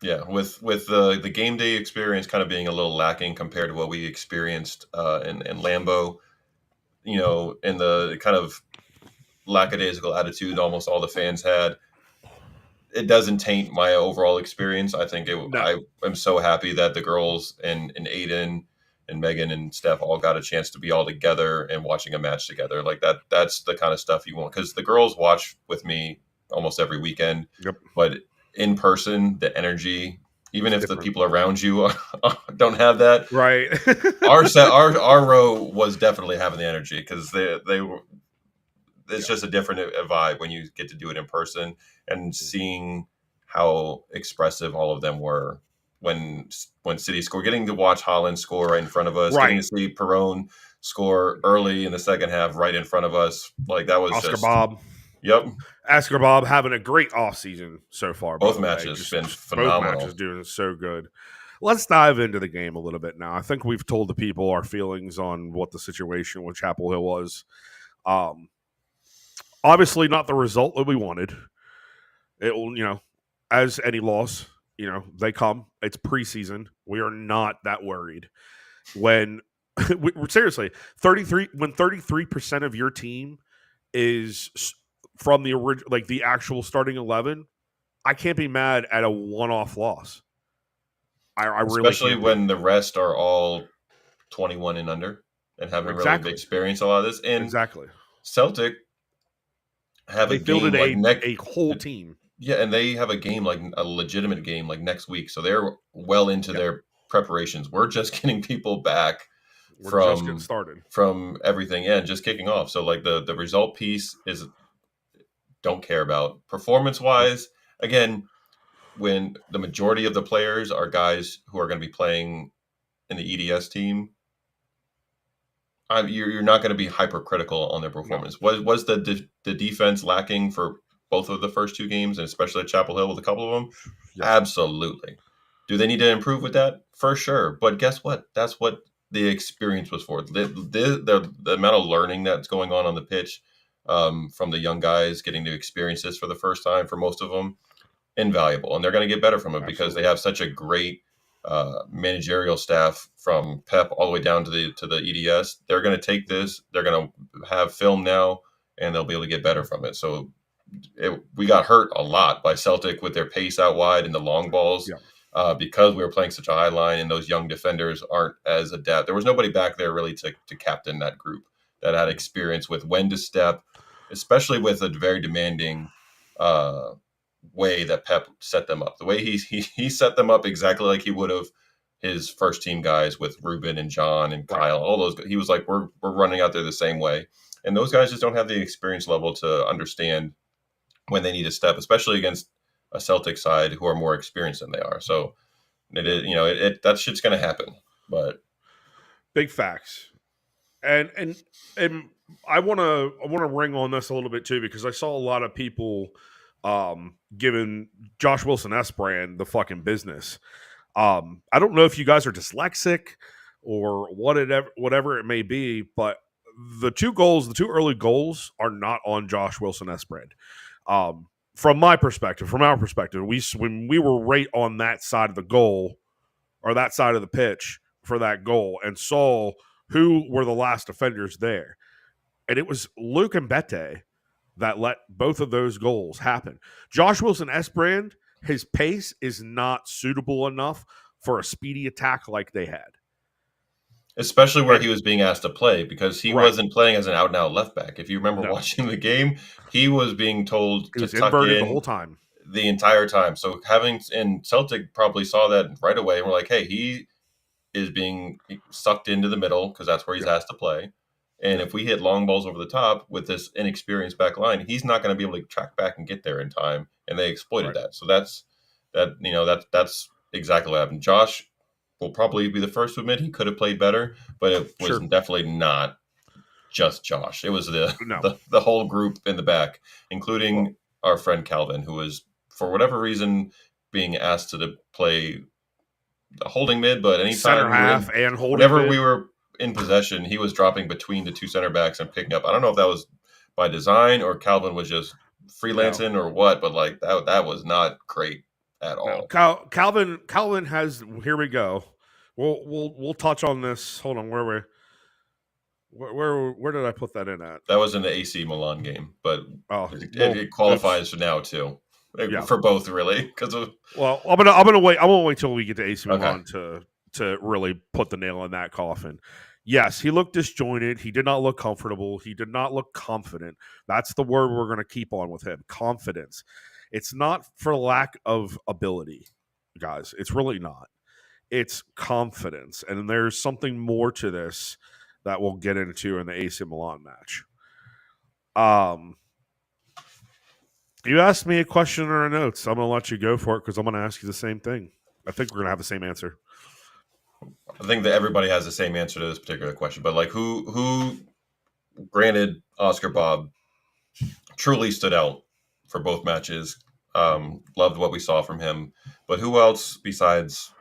Speaker 2: Yeah, with the game day experience kind of being a little lacking compared to what we experienced in Lambeau, and the kind of lackadaisical attitude almost all the fans had. It doesn't taint my overall experience. I think I am so happy that the girls and Aiden and Megan and Steph all got a chance to be all together and watching a match together. Like that's the kind of stuff you want, because the girls watch with me almost every weekend.
Speaker 1: Yep.
Speaker 2: But in person, the energy, even if the people around you don't have that,
Speaker 1: right?
Speaker 2: our row was definitely having the energy, because they were. It's just a different vibe when you get to do it in person, and seeing how expressive all of them were when City score, getting to watch Haaland score right in front of us, getting
Speaker 1: Right.
Speaker 2: to see Perone score early in the second half right in front of us. Like that was
Speaker 1: Oscar
Speaker 2: just
Speaker 1: Bob.
Speaker 2: yep.
Speaker 1: Oscar Bob having a great offseason so far, by
Speaker 2: Both
Speaker 1: the way.
Speaker 2: matches
Speaker 1: Just
Speaker 2: been
Speaker 1: both
Speaker 2: phenomenal.
Speaker 1: matches doing so good. Let's dive into the game a little bit now. I think we've told the people our feelings on what the situation with Chapel Hill was. Obviously, not the result that we wanted. It will, as any loss, they come. It's preseason. We are not that worried. When seriously, 33% of your team is from the original, like the actual starting 11, I can't be mad at a one-off loss. I really
Speaker 2: Especially
Speaker 1: can't be.
Speaker 2: when the rest are all 21 and under and haven't really
Speaker 1: Exactly.
Speaker 2: experienced a lot of this. And
Speaker 1: Exactly.
Speaker 2: Celtic have a
Speaker 1: They
Speaker 2: game
Speaker 1: fielded
Speaker 2: like
Speaker 1: a whole team.
Speaker 2: yeah, and they have a game like a legitimate game like next week, so they're well into
Speaker 1: Yep.
Speaker 2: their preparations. We're just getting people back
Speaker 1: We're just getting started.
Speaker 2: from everything and just kicking off. So like the result piece is don't care about performance wise. Again, when the majority of the players are guys who are going to be playing in the EDS team, you're not going to be hypercritical on their performance.
Speaker 1: No.
Speaker 2: Was the defense lacking for both of the first two games, and especially at Chapel Hill with a couple of them?
Speaker 1: Yes.
Speaker 2: Absolutely. Do they need to improve with that? For sure. But guess what? That's what the experience was for. The amount of learning that's going on the pitch from the young guys getting to experience this for the first time for most of them, invaluable. And they're going to get better from it because they have such a great managerial staff from Pep all the way down to the EDS. They're going to take this. They're going to have film now, and they'll be able to get better from it. So we got hurt a lot by Celtic with their pace out wide and the long balls because we were playing such a high line, and those young defenders aren't as adept. There was nobody back there really to captain that group that had experience with when to step, especially with a very demanding way that Pep set them up. The way he set them up exactly like he would have his first team guys with Ruben and John and Kyle, all those. He was like, we're running out there the same way. And those guys just don't have the experience level to understand when they need to step, especially against a Celtic side who are more experienced than they are. So it is, that shit's going to happen. But
Speaker 1: big facts. And I want to ring on this a little bit too, because I saw a lot of people giving Josh Wilson S-Brand the fucking business. I don't know if you guys are dyslexic or whatever it may be, but the two early goals are not on Josh Wilson S-Brand. From my perspective, from our perspective, when we were right on that side of the goal or that side of the pitch for that goal and saw who were the last defenders there. And it was Luke and Bete that let both of those goals happen. Josh Wilson S-Brand, his pace is not suitable enough for a speedy attack like they had.
Speaker 2: Especially where he was being asked to play, because he wasn't playing as an out-and-out left back. If you remember watching the game, he was being told to tuck in
Speaker 1: the whole time.
Speaker 2: The entire time. So and Celtic probably saw that right away and were like, hey, he is being sucked into the middle because that's where he's asked to play. And if we hit long balls over the top with this inexperienced back line, he's not going to be able to track back and get there in time. And they exploited that. So that's exactly what happened. Josh will probably be the first to admit he could have played better, but it was definitely not just Josh. It was the whole group in the back, including our friend Calvin, who was, for whatever reason, being asked to play holding mid, but anytime
Speaker 1: center half and holding
Speaker 2: whenever
Speaker 1: mid.
Speaker 2: we were in possession, he was dropping between the two center backs and picking up. I don't know if that was by design or Calvin was just freelancing or what, but like that was not great at all.
Speaker 1: Calvin has. Here we go. We'll touch on this. Hold on, where did I put that in at?
Speaker 2: That was in the AC Milan game, but it qualifies for now too. For both, really, because of.
Speaker 1: Well, I'm gonna wait. I'm gonna wait till we get to AC Milan to really put the nail in that coffin. Yes, he looked disjointed. He did not look comfortable. He did not look confident. That's the word we're going to keep on with him. Confidence. It's not for lack of ability, guys. It's really not. It's confidence. And there's something more to this that we'll get into in the AC Milan match. You asked me a question in our notes. I'm going to let you go for it because I'm going to ask you the same thing. I think we're gonna have the same answer.
Speaker 2: I think that everybody has the same answer to this particular question, but like who granted Oscar Bob truly stood out for both matches. Loved what we saw from him, but who else besides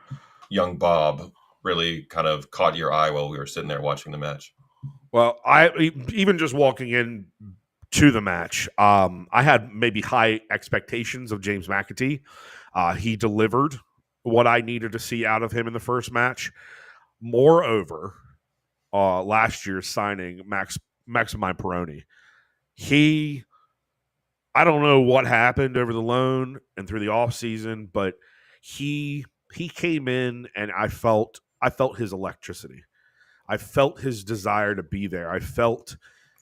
Speaker 2: young Bob really kind of caught your eye while we were sitting there watching the match?
Speaker 1: Well, I even just walking in to the match, I had maybe high expectations of James McAtee. He delivered what I needed to see out of him in the first match. Moreover, last year's signing, Maximine Peroni, he, I don't know what happened over the loan and through the offseason, but he came in and I felt his electricity. I felt his desire to be there. I felt,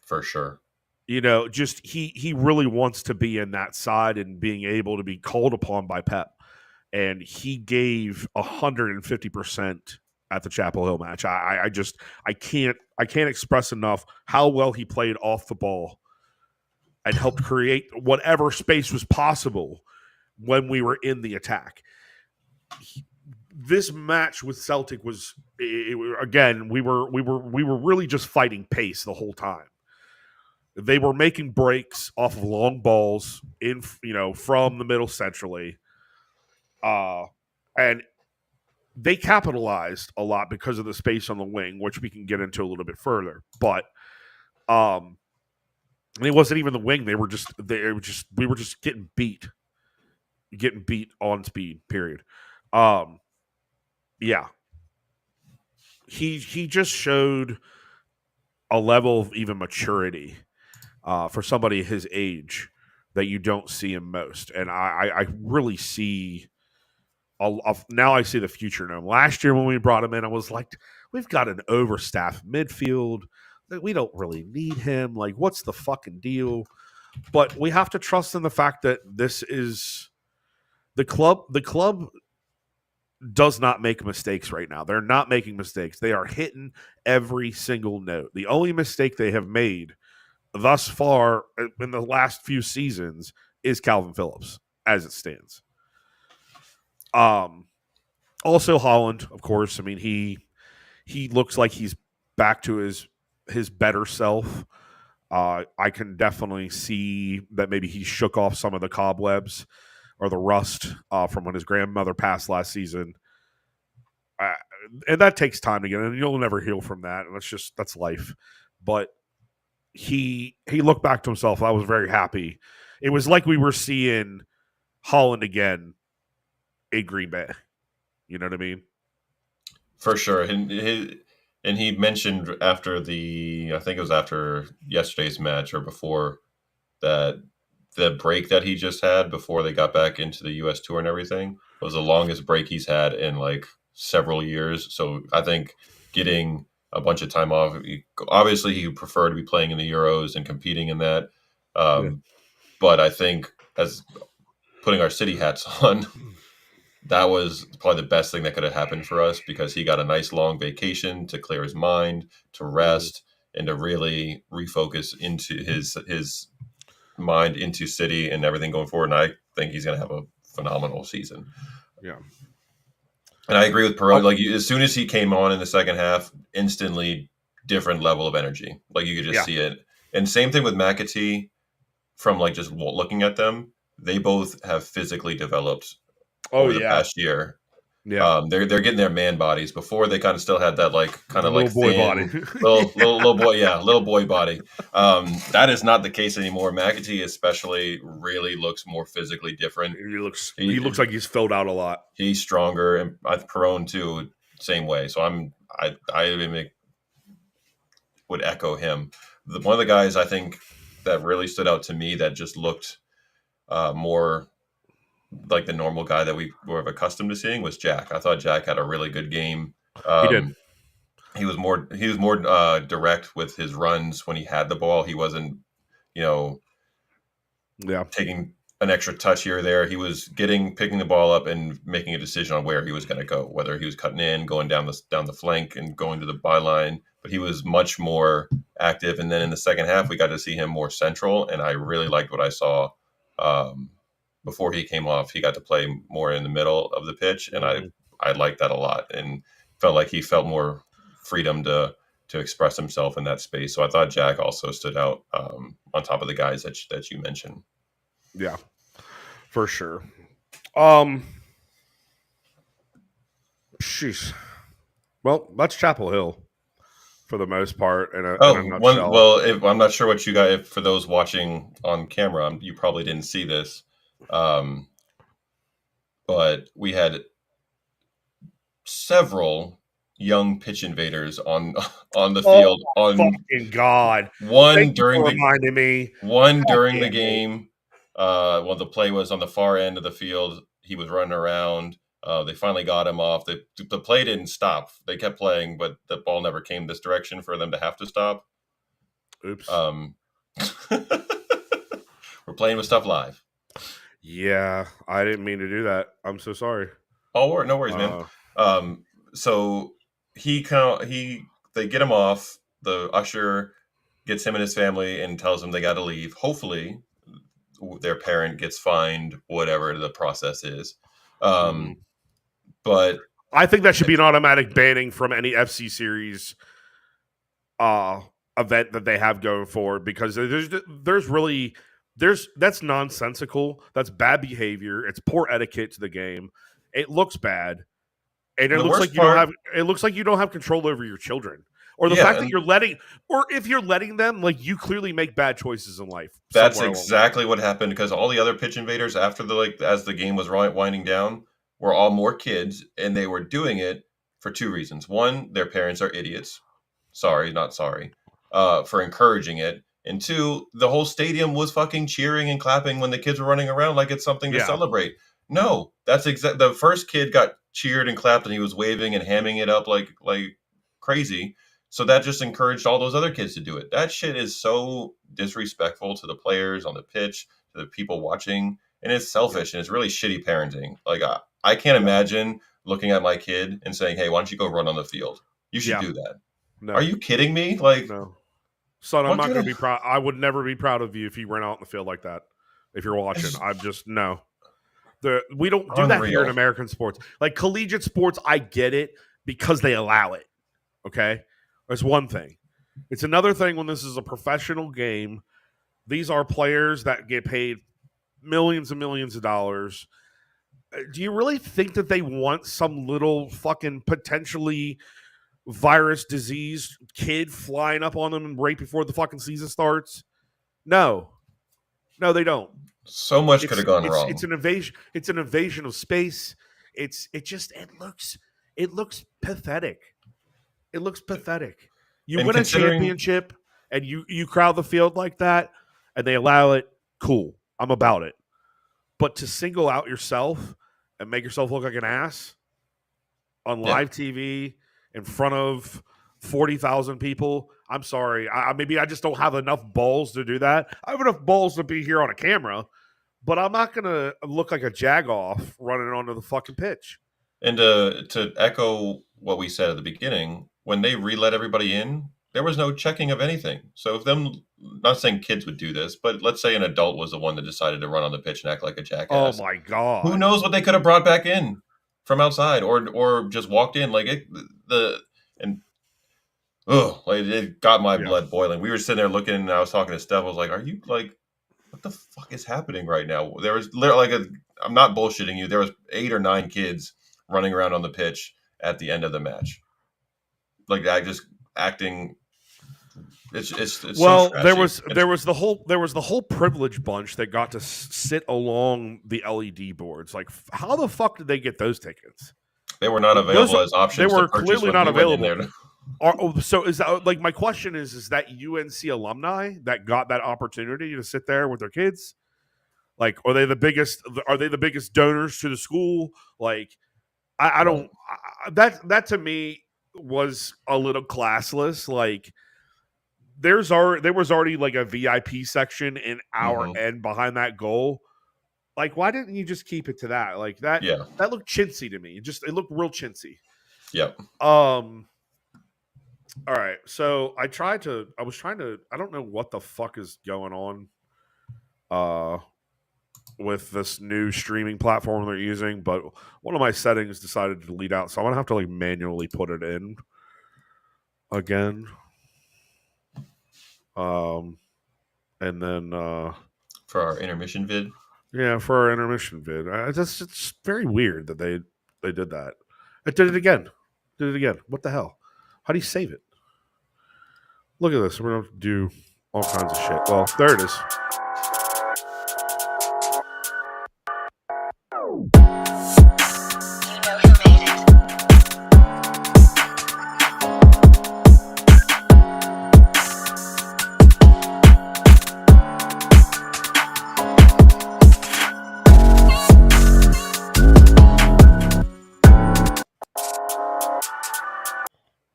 Speaker 2: For sure.
Speaker 1: just he really wants to be in that side and being able to be called upon by Pep. And he gave 150% at the Chapel Hill match. I can't express enough how well he played off the ball and helped create whatever space was possible when we were in the attack. This match with Celtic was again, we were really just fighting pace the whole time. They were making breaks off of long balls in from the middle centrally, and they capitalized a lot because of the space on the wing, which we can get into a little bit further. But and it wasn't even the wing; we were just getting beat on speed. Period. Yeah, he just showed a level of even maturity for somebody his age that you don't see in most, and I really see. Now I see the future in him. Last year when we brought him in, I was like, we've got an overstaffed midfield. We don't really need him. Like, what's the fucking deal? But we have to trust in the fact that this is the club. The club does not make mistakes right now. They're not making mistakes. They are hitting every single note. The only mistake they have made thus far in the last few seasons is Calvin Phillips, as it stands. Also Holland, of course. I mean, he looks like he's back to his better self. I can definitely see that maybe he shook off some of the cobwebs or the rust from when his grandmother passed last season. And that takes time to get, and you'll never heal from that. And that's life. But he looked back to himself. I was very happy. It was like we were seeing Holland again in Green Bay. You know what I mean?
Speaker 2: For sure. And he mentioned after I think it was after yesterday's match or before, that the break that he just had before they got back into the U.S. tour and everything was the longest break he's had in like several years. So I think getting a bunch of time off, obviously he would prefer to be playing in the Euros and competing in that. But I think, as putting our City hats on, that was probably the best thing that could have happened for us, because he got a nice long vacation to clear his mind, to rest, and to really refocus into his mind into City and everything going forward. And I think he's going to have a phenomenal season.
Speaker 1: Yeah.
Speaker 2: And I agree with Perot. Like, as soon as he came on in the second half, instantly different level of energy. Like, you could just see it. And same thing with McAtee. From like just looking at them, they both have physically developed over the past year. Yeah, they're getting their man bodies. Before, they kind of still had that like kind of like
Speaker 1: boy
Speaker 2: thin,
Speaker 1: body,
Speaker 2: little boy, little boy body. That is not the case anymore. McAtee especially really looks more phically different.
Speaker 1: He looks like he's filled out a lot.
Speaker 2: He's stronger, and Perone too, same way. So I would echo him. One of the guys I think that really stood out to me that just looked more like the normal guy that we were accustomed to seeing was Jack. I thought Jack had a really good game.
Speaker 1: He did.
Speaker 2: He was more direct with his runs when he had the ball. He wasn't, taking an extra touch here or there. He was picking the ball up and making a decision on where he was going to go, whether he was cutting in, going down the flank and going to the byline. But he was much more active. And then in the second half, we got to see him more central. And I really liked what I saw before he came off, he got to play more in the middle of the pitch, and I liked that a lot, and felt like he felt more freedom to express himself in that space. So I thought Jack also stood out on top of the guys that you mentioned.
Speaker 1: Yeah, for sure. Sheesh. Well, that's Chapel Hill for the most part in a nutshell.
Speaker 2: I'm not sure what you got. If for those watching on camera, you probably didn't see this, but we had several young pitch invaders on the field.
Speaker 1: Fucking God!
Speaker 2: One
Speaker 1: Thank you
Speaker 2: during
Speaker 1: for
Speaker 2: the
Speaker 1: reminding me.
Speaker 2: one
Speaker 1: God
Speaker 2: during the
Speaker 1: damn it.
Speaker 2: game. Well, the play was on the far end of the field. He was running around. They finally got him off. The play didn't stop. They kept playing, but the ball never came this direction for them to have to stop.
Speaker 1: Oops.
Speaker 2: We're playing with stuff live.
Speaker 1: Yeah, I didn't mean to do that. I'm so sorry.
Speaker 2: Oh, no worries, man. So they get him off. The usher gets him and his family and tells them they got to leave. Hopefully, their parent gets fined, whatever the process is. But
Speaker 1: I think that should be an automatic banning from any FC series event that they have going forward, because that's nonsensical. That's bad behavior. It's poor etiquette to the game. It looks bad, and it looks like you don't have control over your children, or the fact that if you're letting them, like, you clearly make bad choices in life.
Speaker 2: That's exactly what happened, because all the other pitch invaders after as the game was winding down were all more kids, and they were doing it for two reasons. One, their parents are idiots. Sorry, not sorry. For encouraging it. And two, the whole stadium was fucking cheering and clapping when the kids were running around like it's something to celebrate. No, that's the first kid got cheered and clapped, and he was waving and hamming it up like crazy. So that just encouraged all those other kids to do it. That shit is so disrespectful to the players on the pitch, to the people watching, and it's selfish, and it's really shitty parenting. Like, I can't imagine looking at my kid and saying, "Hey, why don't you go run on the field? You should do that." No. Are you kidding me? Like,
Speaker 1: no, son, I'm not going to be proud. I would never be proud of you if you ran out in the field like that. If you're watching, I'm just no. We don't do that here in American sports. Like collegiate sports, I get it because they allow it. Okay, that's one thing. It's another thing when this is a professional game. These are players that get paid millions and millions of dollars. Do you really think that they want some little fucking potentially virus disease kid flying up on them right before the fucking season starts? No, they don't.
Speaker 2: So much could have gone wrong.
Speaker 1: It's an invasion. It's an invasion of space. It looks pathetic. It looks pathetic. You win a championship and you crowd the field like that, and they allow it. Cool, I'm about it. But to single out yourself and make yourself look like an ass on live TV in front of 40,000 people, I'm sorry. Maybe I just don't have enough balls to do that. I have enough balls to be here on a camera, but I'm not going to look like a jagoff running onto the fucking pitch.
Speaker 2: And to echo what we said at the beginning, when they re-let everybody in, there was no checking of anything. So if not saying kids would do this, but let's say an adult was the one that decided to run on the pitch and act like a jackass.
Speaker 1: Oh my God.
Speaker 2: Who knows what they could have brought back in from outside or just walked in it got my blood boiling. We were sitting there looking, and I was talking to Steph. I was like, "Are you like, what the fuck is happening right now?" There was literally I'm not bullshitting you. There was 8 or 9 kids running around on the pitch at the end of the match. Like, I just acting. It's
Speaker 1: well,
Speaker 2: so
Speaker 1: there was the whole privileged bunch that got to sit along the LED boards. Like, how the fuck did they get those tickets?
Speaker 2: They were not available as options.
Speaker 1: They were clearly not available. So is that, like, my question is that UNC alumni that got that opportunity to sit there with their kids? Like, are they the biggest donors to the school? Like, I don't. That to me was a little classless. Like, there was already like a VIP section in our end behind that goal. Like, why didn't you just keep it to that? Like that.
Speaker 2: Yeah.
Speaker 1: That looked chintzy to me. It looked real chintzy.
Speaker 2: Yep.
Speaker 1: All right. So I was trying to. I don't know what the fuck is going on. with this new streaming platform they're using, but one of my settings decided to delete out, so I'm gonna have to like manually put it in again. And then
Speaker 2: For our intermission vid.
Speaker 1: yeah, for our intermission vid, it's very weird that they did that. It did it again. Did it again. What the hell? How do you save it? Look at this. We're gonna do all kinds of shit. Well, there it is.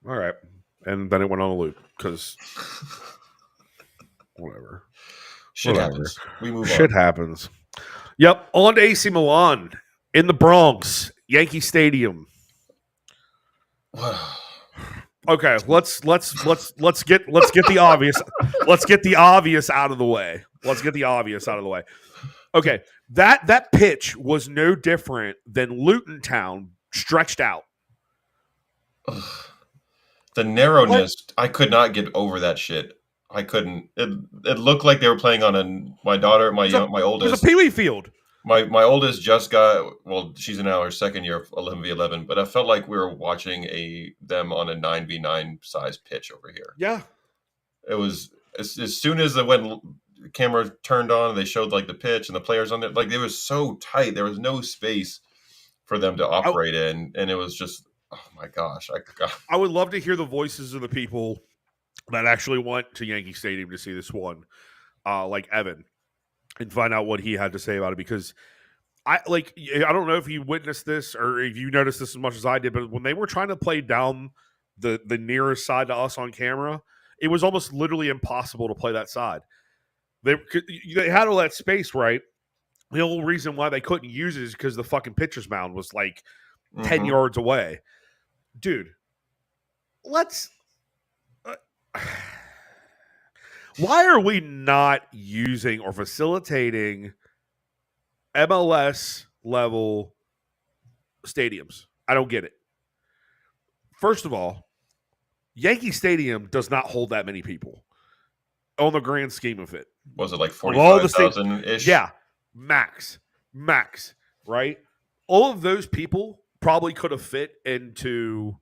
Speaker 1: All right, and then it went on a loop because whatever.
Speaker 2: Shit
Speaker 1: Whatever.
Speaker 2: happens. We move
Speaker 1: Shit
Speaker 2: on.
Speaker 1: happens. Yep, on to AC Milan in the Bronx, Yankee Stadium. Okay, let's get the obvious. Let's get the obvious out of the way. Let's get the obvious out of the way. Okay, that pitch was no different than Luton Town stretched out.
Speaker 2: The narrowness, I could not get over that shit. I couldn't. It looked like they were playing on my daughter, my oldest.
Speaker 1: It was a peewee field.
Speaker 2: My oldest just got, well, she's in her second year of 11v11, but I felt like we were watching them on a 9v9 size pitch over here.
Speaker 1: Yeah.
Speaker 2: It was as soon as the camera turned on, they showed like the pitch and the players on there, like it was so tight. There was no space for them to operate in, and it was just, oh my gosh.
Speaker 1: I would love to hear the voices of the people that actually went to Yankee Stadium to see this one, like Evan, and find out what he had to say about it, because I don't know if you witnessed this or if you noticed this as much as I did, but when they were trying to play down the nearest side to us on camera, it was almost literally impossible to play that side. They had all that space, right? The whole reason why they couldn't use it is because the fucking pitcher's mound was like 10 yards away. Dude, let's... why are we not using or facilitating MLS level stadiums? I don't get it. First of all, Yankee Stadium does not hold that many people on the grand scheme of it.
Speaker 2: Was it like 45,000-ish?
Speaker 1: Yeah, max, right? All of those people probably could have fit into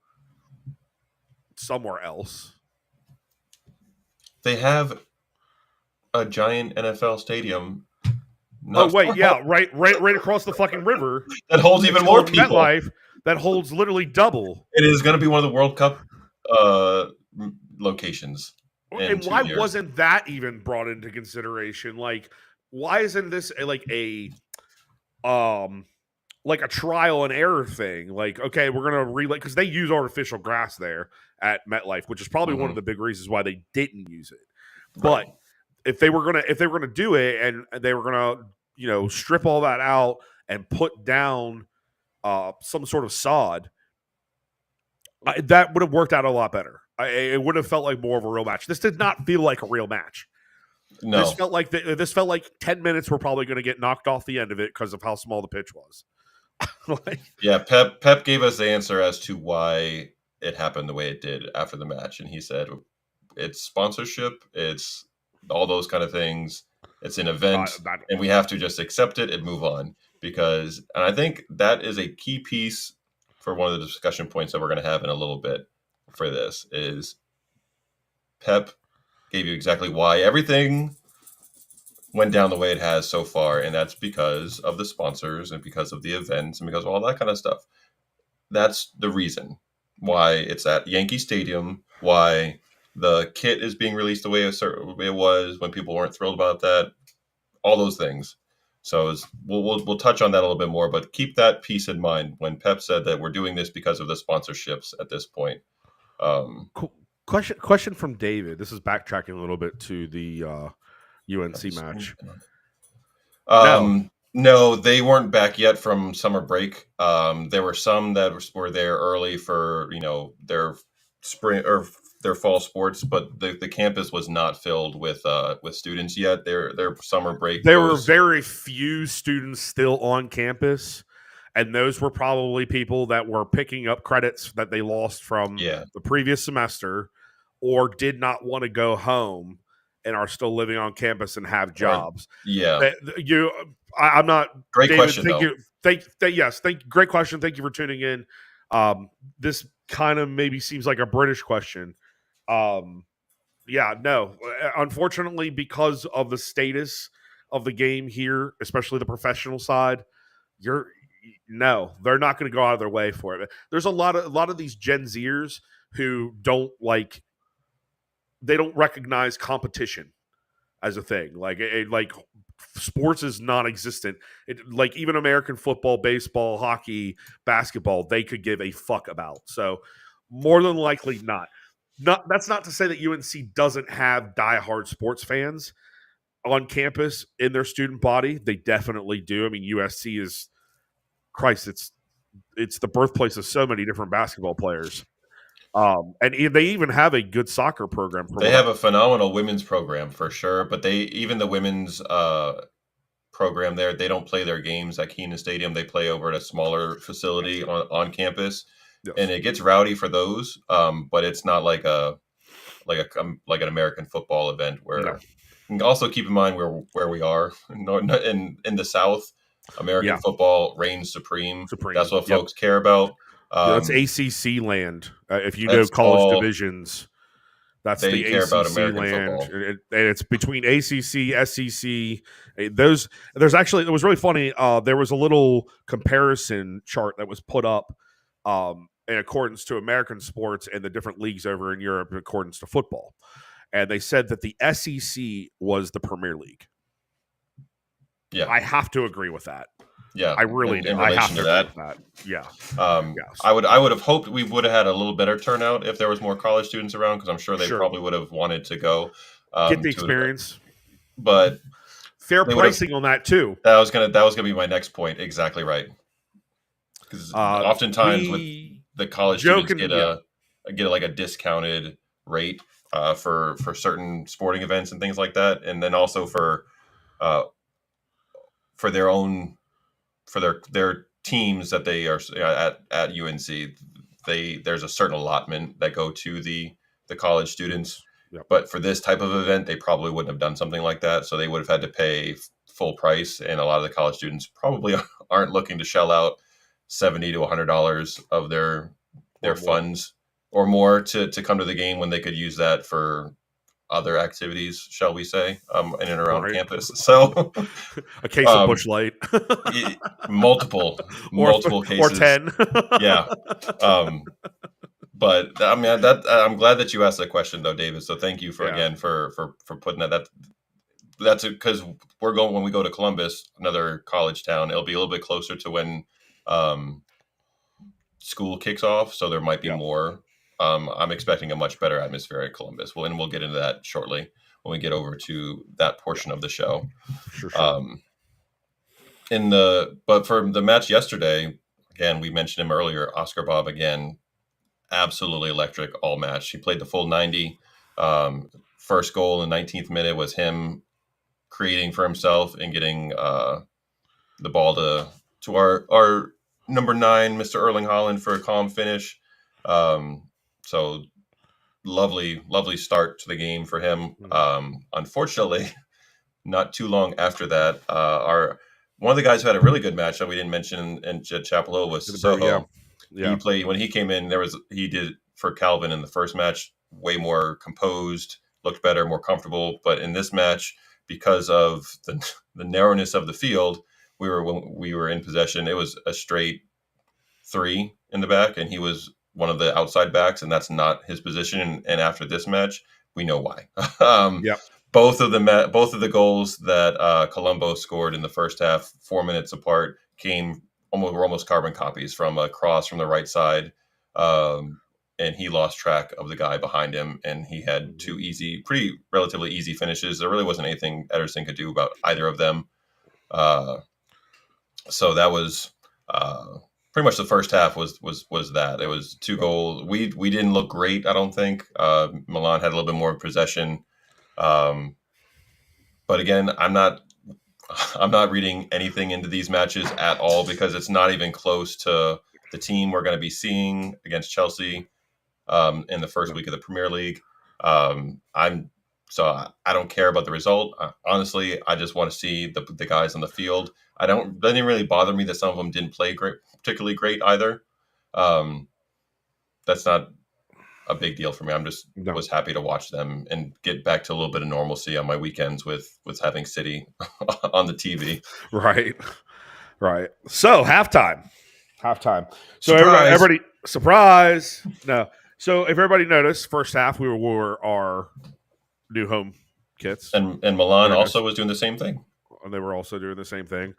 Speaker 1: somewhere else.
Speaker 2: They have a giant NFL stadium.
Speaker 1: Right across the fucking river.
Speaker 2: That holds even more people.
Speaker 1: MetLife, that holds literally double.
Speaker 2: It is going to be one of the World Cup locations.
Speaker 1: And why wasn't that even brought into consideration? Like, why isn't this like a trial and error thing? Like, okay, we're gonna relay, because they use artificial grass there at MetLife, which is probably one of the big reasons why they didn't use it. Right. But if they were gonna do it, and they were gonna strip all that out and put down some sort of sod, that would have worked out a lot better. It would have felt like more of a real match. This did not feel like a real match.
Speaker 2: No,
Speaker 1: this felt like 10 minutes were probably going to get knocked off the end of it because of how small the pitch was.
Speaker 2: Yeah, Pep gave us the answer as to why it happened the way it did after the match, and he said it's sponsorship, it's all those kind of things. It's an event, and we have to just accept it and move on. And I think that is a key piece for one of the discussion points that we're going to have in a little bit for this, is Pep gave you exactly why everything went down the way it has so far, and that's because of the sponsors and because of the events and because of all that kind of stuff. That's the reason why it's at Yankee Stadium, why the kit is being released the way it was when people weren't thrilled about that, all those things. So we'll touch on that a little bit more, but keep that piece in mind when Pep said that we're doing this because of the sponsorships at this point.
Speaker 1: Cool. Question from David. This is backtracking a little bit to the UNC match.
Speaker 2: No, they weren't back yet from summer break. There were some that were there early for their spring or their fall sports, but the campus was not filled with students yet. Their summer break
Speaker 1: There were
Speaker 2: goes.
Speaker 1: very few students still on campus, and those were probably people that were picking up credits that they lost from
Speaker 2: Yeah,
Speaker 1: the previous semester or did not want to go home and are still living on campus and have
Speaker 2: or
Speaker 1: jobs.
Speaker 2: yeah.
Speaker 1: I'm not
Speaker 2: Great
Speaker 1: David.
Speaker 2: question
Speaker 1: Thank
Speaker 2: though.
Speaker 1: you. Yes. Great question. Thank you for tuning in. This kind of maybe seems like a British question. Um, yeah, no. Unfortunately, because of the status of the game here, especially the professional side, you're no, they're not going to go out of their way for it. There's a lot of these Gen Zers who they don't recognize competition as a thing. Like sports is non-existent. Like even American football, baseball, hockey, basketball, they could give a fuck about. So more than likely not. Not that's not to say that UNC doesn't have diehard sports fans on campus in their student body. They definitely do. I mean, USC is Christ. It's the birthplace of so many different basketball players. And they even have a good soccer program from
Speaker 2: They
Speaker 1: what I
Speaker 2: have a phenomenal women's program for sure, but even the women's program there, they don't play their games at Kenan Stadium. They play over at a smaller facility on campus, and
Speaker 1: yes.
Speaker 2: it gets rowdy for those. But it's not like like an American football event
Speaker 1: No.
Speaker 2: where. And also keep in mind where we are in the South. American
Speaker 1: Yeah.
Speaker 2: football reigns supreme. That's
Speaker 1: Supreme.
Speaker 2: what
Speaker 1: Yep.
Speaker 2: folks care about.
Speaker 1: Yeah, that's
Speaker 2: Um,
Speaker 1: ACC land. If you know
Speaker 2: that's
Speaker 1: college
Speaker 2: all
Speaker 1: divisions, that's
Speaker 2: they
Speaker 1: the
Speaker 2: care about.
Speaker 1: ACC
Speaker 2: American
Speaker 1: land,
Speaker 2: football.
Speaker 1: and it's between ACC, SEC. Those it was really funny. There was a little comparison chart that was put up in accordance to American sports and the different leagues over in Europe in accordance to football, and they said that the SEC was the Premier League.
Speaker 2: Yeah,
Speaker 1: I have to agree with that.
Speaker 2: yeah.
Speaker 1: I really do.
Speaker 2: In
Speaker 1: I have
Speaker 2: relation
Speaker 1: to
Speaker 2: to
Speaker 1: agree
Speaker 2: that,
Speaker 1: with that. Yeah. Yes.
Speaker 2: I would have hoped we would have had a little better turnout if there was more college students around, because I'm sure they
Speaker 1: Sure.
Speaker 2: probably would have wanted to go
Speaker 1: Get the
Speaker 2: to it.
Speaker 1: experience.
Speaker 2: But
Speaker 1: Fair
Speaker 2: they would have.
Speaker 1: pricing on that too.
Speaker 2: That was gonna be my next point. Exactly right. Because oftentimes with
Speaker 1: We
Speaker 2: the college students
Speaker 1: joking, yeah,
Speaker 2: get like a discounted rate for certain sporting events and things like that, and then also uh, for their own for their teams that they are at UNC. There's a certain allotment that go to the college students,
Speaker 1: yep.
Speaker 2: but for this type of event, they probably wouldn't have done something like that. So they would have had to pay full price, and a lot of the college students probably aren't looking to shell out $70 to $100 of their funds or more to come to the game when they could use that for other activities, shall we say, in and around campus. So
Speaker 1: a case of Busch Light,
Speaker 2: multiple cases,
Speaker 1: or 10.
Speaker 2: Yeah. But I mean, I'm glad that you asked that question though, David. So thank you for putting that. That's because when we go to Columbus, another college town. It'll be a little bit closer to when school kicks off, so there might be more. I'm expecting a much better atmosphere at Columbus. We'll get into that shortly when we get over to that portion of the show.
Speaker 1: Sure.
Speaker 2: But for the match yesterday, again, we mentioned him earlier, Oscar Bob again, absolutely electric all match. He played the full 90. First goal in the 19th minute was him creating for himself and getting the ball to our number 9, Mr. Erling Haaland, for a calm finish. So lovely start to the game for him. Unfortunately, not too long after that, one of the guys who had a really good match that we didn't mention in Chapel Hill was Soho.
Speaker 1: Yeah.
Speaker 2: He played when he came in. He did for Calvin in the first match, way more composed, looked better, more comfortable. But in this match, because of the narrowness of the field, when we were in possession, it was a straight 3 in the back, and he was one of the outside backs, and that's not his position. And after this match, we know why. Both of the goals that Colombo scored in the first half, 4 minutes apart, were almost carbon copies from a cross from the right side, and he lost track of the guy behind him, and he had 2 relatively easy finishes. There really wasn't anything Ederson could do about either of them. So that was pretty much the first half was that. It was 2 goals. We didn't look great, I don't think. Milan had a little bit more possession. But again, I'm not reading anything into these matches at all because it's not even close to the team we're going to be seeing against Chelsea in the first week of the Premier League. So I don't care about the result. Honestly, I just want to see the guys on the field. It didn't really bother me that some of them didn't play particularly great either. That's not a big deal for me. Was happy to watch them and get back to a little bit of normalcy on my weekends with having City on the TV.
Speaker 1: Right. So halftime. So
Speaker 2: Surprise.
Speaker 1: everybody surprise. No. So if everybody noticed, first half we wore our new home kits,
Speaker 2: and Milan also was doing the same thing.
Speaker 1: And they were also doing the same thing.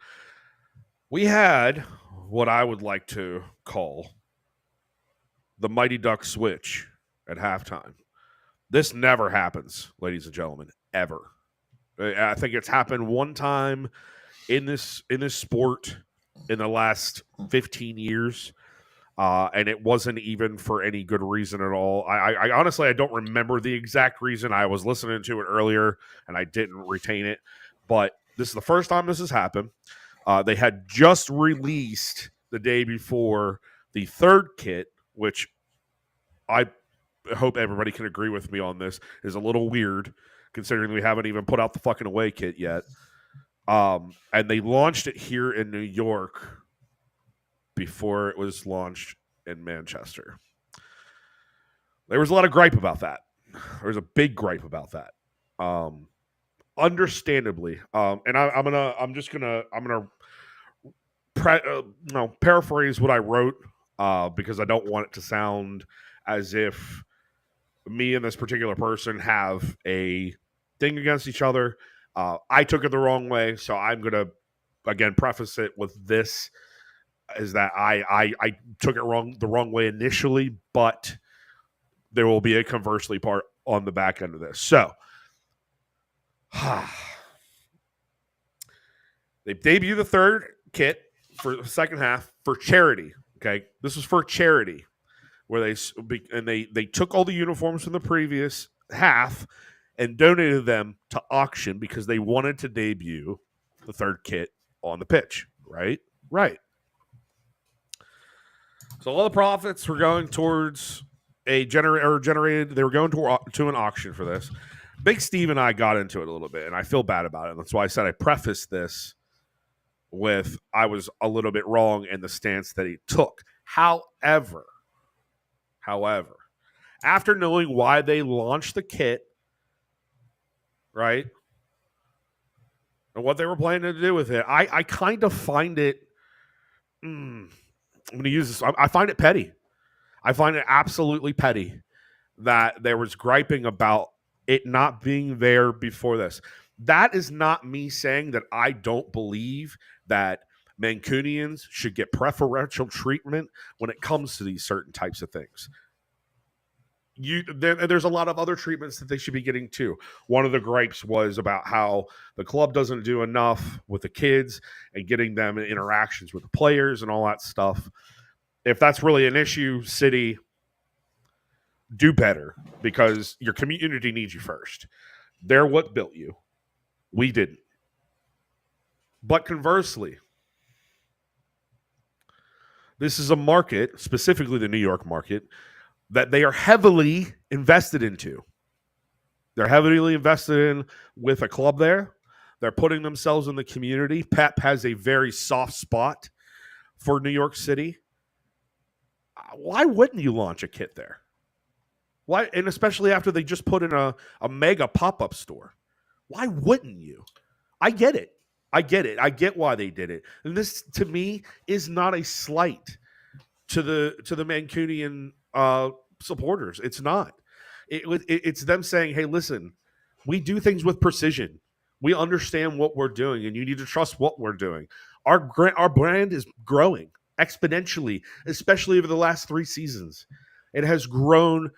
Speaker 1: We had what I would like to call the Mighty Duck switch at halftime. This never happens, ladies and gentlemen, ever. I think it's happened one time in this sport in the last 15 years. And it wasn't even for any good reason at all. I honestly, I don't remember the exact reason. I was listening to it earlier and I didn't retain it. But this is the first time this has happened. They had just released the day before the third kit, which I hope everybody can agree with me on this, is a little weird considering we haven't even put out the fucking away kit yet. And they launched it here in New York before it was launched in Manchester. There was a lot of gripe about that. There was a big gripe about that. Understandably. And I'm gonna paraphrase what I wrote because I don't want it to sound as if me and this particular person have a thing against each other. I took it the wrong way, so I'm gonna again preface it with this: is that I took it the wrong way initially, but there will be a conversely part on the back end of this. So they debut the third kit for the second half for charity. Okay, this was for charity, where they took all the uniforms from the previous half and donated them to auction because they wanted to debut the third kit on the pitch. Right. So all the profits were going towards generated. They were going to an auction for this. Big Steve and I got into it a little bit, and I feel bad about it. That's why I said I prefaced this with I was a little bit wrong in the stance that he took. However, after knowing why they launched the kit, right, and what they were planning to do with it, I kind of find it. I'm going to use this. I find it petty. I find it absolutely petty that there was griping about it not being there before this. That is not me saying that I don't believe that Mancunians should get preferential treatment when it comes to these certain types of things. There's a lot of other treatments that they should be getting too. One of the gripes was about how the club doesn't do enough with the kids and getting them in interactions with the players and all that stuff. If that's really an issue, City, do better because your community needs you first. They're what built you. We didn't. But conversely, this is a market, specifically the New York market, that they are heavily invested into. They're heavily invested in with a club there. They're putting themselves in the community. Pep has a very soft spot for New York City. Why wouldn't you launch a kit there? Why? And especially after they just put in a mega pop-up store. Why wouldn't you? I get it. I get why they did it. And this, to me, is not a slight to the Mancunian supporters. It's not. It's them saying, hey, listen, we do things with precision. We understand what we're doing, and you need to trust what we're doing. Our brand is growing exponentially, especially over the last 3 seasons. It has grown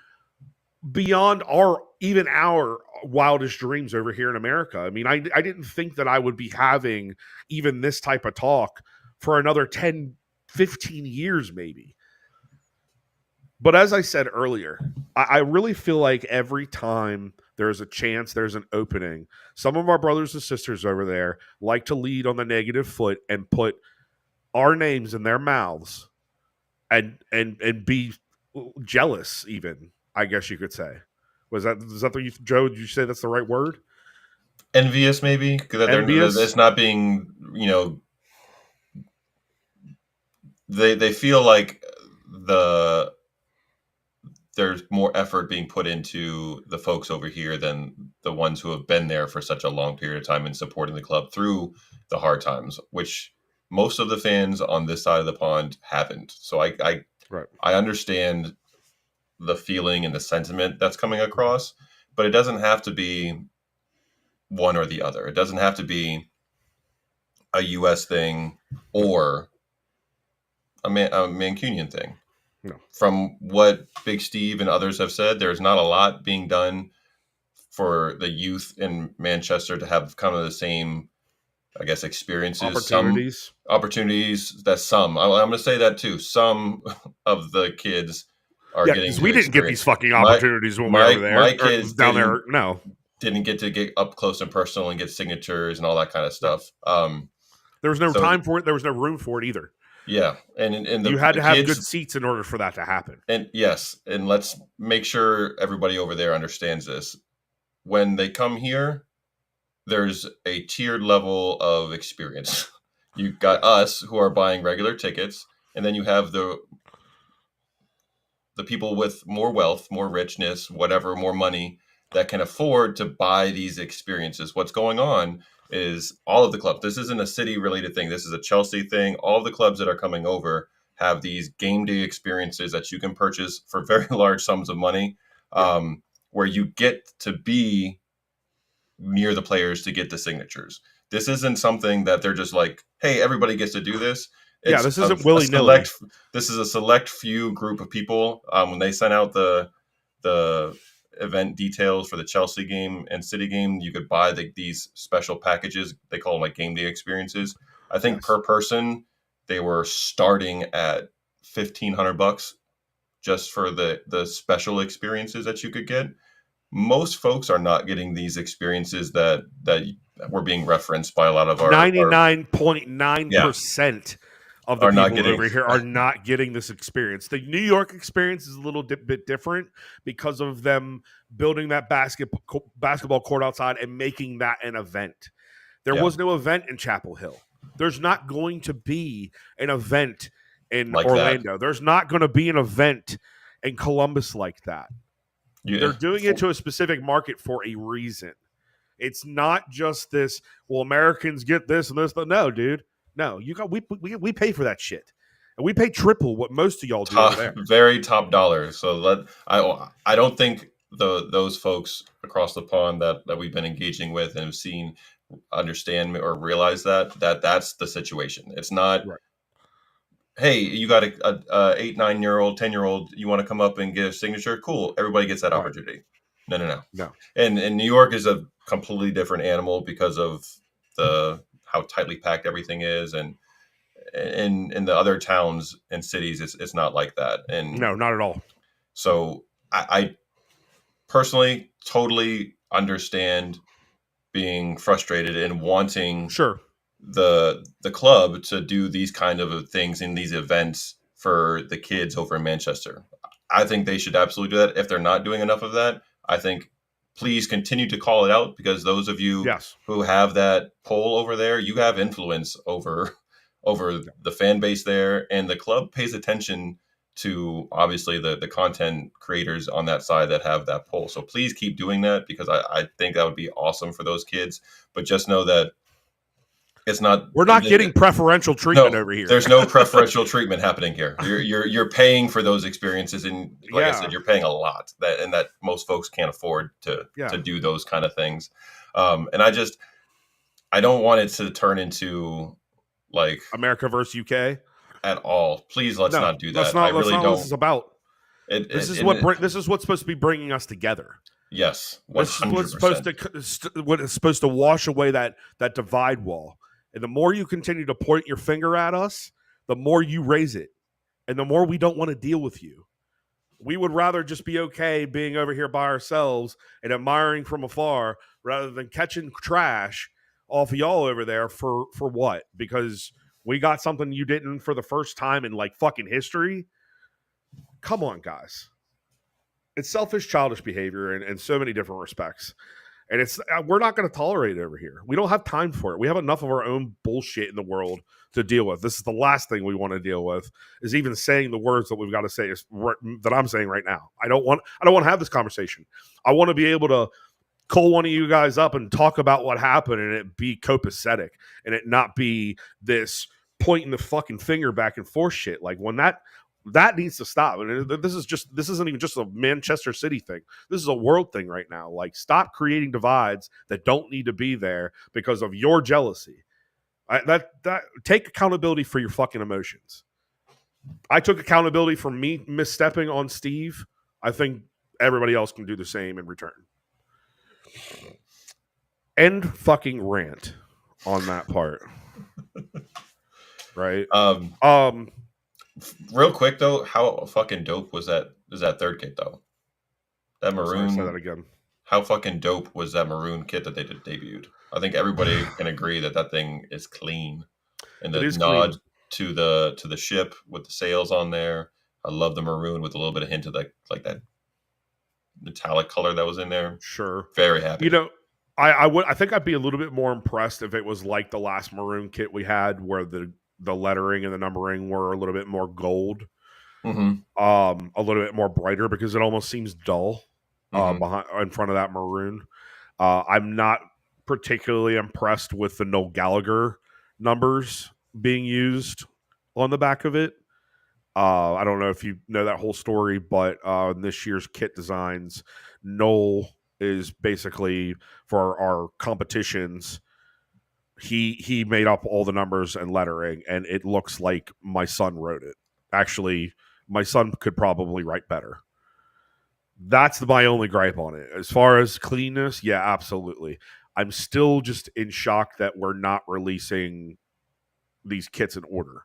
Speaker 1: beyond our wildest dreams over here in America. I mean, I didn't think that I would be having even this type of talk for another 10 15 years maybe. But as I said earlier, I really feel like every time there's a chance, there's an opening, some of our brothers and sisters over there like to lead on the negative foot and put our names in their mouths and be jealous, even, I guess you could say. Is that the Joe, did you say that's the right word?
Speaker 2: Envious, maybe? Because
Speaker 1: Envious?
Speaker 2: it's not being, they feel like there's more effort being put into the folks over here than the ones who have been there for such a long period of time and supporting the club through the hard times, which most of the fans on this side of the pond haven't. So I understand the feeling and the sentiment that's coming across, but it doesn't have to be one or the other. It doesn't have to be a U.S. thing or a Mancunian thing.
Speaker 1: No.
Speaker 2: From what Big Steve and others have said, there's not a lot being done for the youth in Manchester to have kind of the same, I guess, experiences. Opportunities that I'm going to say that too. Some of the kids are getting.
Speaker 1: Because we didn't get these fucking opportunities when we were over there.
Speaker 2: My kids
Speaker 1: down there, no.
Speaker 2: Didn't get to get up close and personal and get signatures and all that kind of stuff.
Speaker 1: There was no time for it. There was no room for it either.
Speaker 2: Yeah, and
Speaker 1: you had to have good seats in order for that to happen.
Speaker 2: And yes, and let's make sure everybody over there understands this. When they come here, there's a tiered level of experience. You've got us who are buying regular tickets, and then you have the people with more wealth, more richness, whatever, more money that can afford to buy these experiences. What's going on is all of the clubs. This isn't a city-related thing. This is a Chelsea thing. All of the clubs that are coming over have these game day experiences that you can purchase for very large sums of money, where you get to be near the players to get the signatures. This isn't something that they're just like, hey, everybody gets to do this.
Speaker 1: This isn't willy-nilly.
Speaker 2: This is a select few group of people. When they sent out the event details for the Chelsea game and City game, you could buy these special packages. They call them like game day experiences. I think per person they were starting at $1,500 just for the special experiences that you could get. Most folks are not getting these experiences that were being referenced by a lot of our
Speaker 1: 99.9% of the people over here are not getting this experience. The New York experience is a little bit different because of them building that basketball court outside and making that an event. There was no event in Chapel Hill. There's not going to be an event in Orlando. There's not going to be an event in Columbus like that. Yeah. They're doing it to a specific market for a reason. It's not just this, well, Americans get this and this. No, dude. No, we pay for that shit, and we pay triple what most of y'all do over there.
Speaker 2: Very top dollar. So I don't think those folks across the pond that we've been engaging with and have seen understand or realize that's the situation. It's not. Right. Hey, you got a 8, 9-year-old, 10-year-old. You want to come up and get a signature? Cool. Everybody gets that opportunity. No. And New York is a completely different animal because of how tightly packed everything is, and in the other towns and cities, it's not like that. And
Speaker 1: no, not at all.
Speaker 2: So I personally totally understand being frustrated and wanting the club to do these kind of things in these events for the kids over in Manchester. I think they should absolutely do that. If they're not doing enough of that, I think please continue to call it out, because those of you who have that poll over there, you have influence over the fan base there, and the club pays attention to obviously the content creators on that side that have that poll. So please keep doing that, because I think that would be awesome for those kids. But just know that it's not.
Speaker 1: We're not getting preferential treatment over here.
Speaker 2: There's no preferential treatment happening here. You're paying for those experiences, and like I said, you're paying a lot that most folks can't afford to do those kind of things. And I don't want it to turn into like
Speaker 1: America versus UK
Speaker 2: at all. Please let's not do that.
Speaker 1: That's not what this is about. This is what's supposed to be bringing us together.
Speaker 2: Yes, 100%.
Speaker 1: This is what is supposed to wash away that divide wall. And the more you continue to point your finger at us, the more you raise it, and the more we don't want to deal with you. We would rather just be okay being over here by ourselves and admiring from afar rather than catching trash off of y'all over there for what? Because we got something you didn't for the first time in like fucking history. Come on, guys. It's selfish, childish behavior in so many different respects. And we're not going to tolerate it over here. We don't have time for it. We have enough of our own bullshit in the world to deal with. This is the last thing we want to deal with, is even saying the words that we've got to say that I'm saying right now. I don't want to have this conversation. I want to be able to call one of you guys up and talk about what happened and it be copacetic and it not be this pointing the fucking finger back and forth shit. Like when that needs to stop. And this isn't even just a Manchester City thing. This is a world thing right now. Like, stop creating divides that don't need to be there because of your jealousy. Take accountability for your fucking emotions. I took accountability for me misstepping on Steve. I think everybody else can do the same in return. End fucking rant on that part. Right?
Speaker 2: Real quick though, how fucking dope was that third kit though? That maroon.
Speaker 1: Say that again.
Speaker 2: How fucking dope was that maroon kit that they debuted? I think everybody can agree that thing is clean. And the nod to the ship with the sails on there. I love the maroon with a little bit of hint of like that metallic color that was in there.
Speaker 1: Sure.
Speaker 2: Very happy.
Speaker 1: You know, I think I'd be a little bit more impressed if it was like the last maroon kit we had where the lettering and the numbering were a little bit more gold, a little bit more brighter, because it almost seems dull behind in front of that maroon. I'm not particularly impressed with the Noel Gallagher numbers being used on the back of it. I don't know if you know that whole story, but in this year's kit designs, Noel is basically for our competitions. He made up all the numbers and lettering, and it looks like my son wrote it. Actually, my son could probably write better. That's my only gripe on it. As far as cleanness, yeah, absolutely. I'm still just in shock that we're not releasing these kits in order.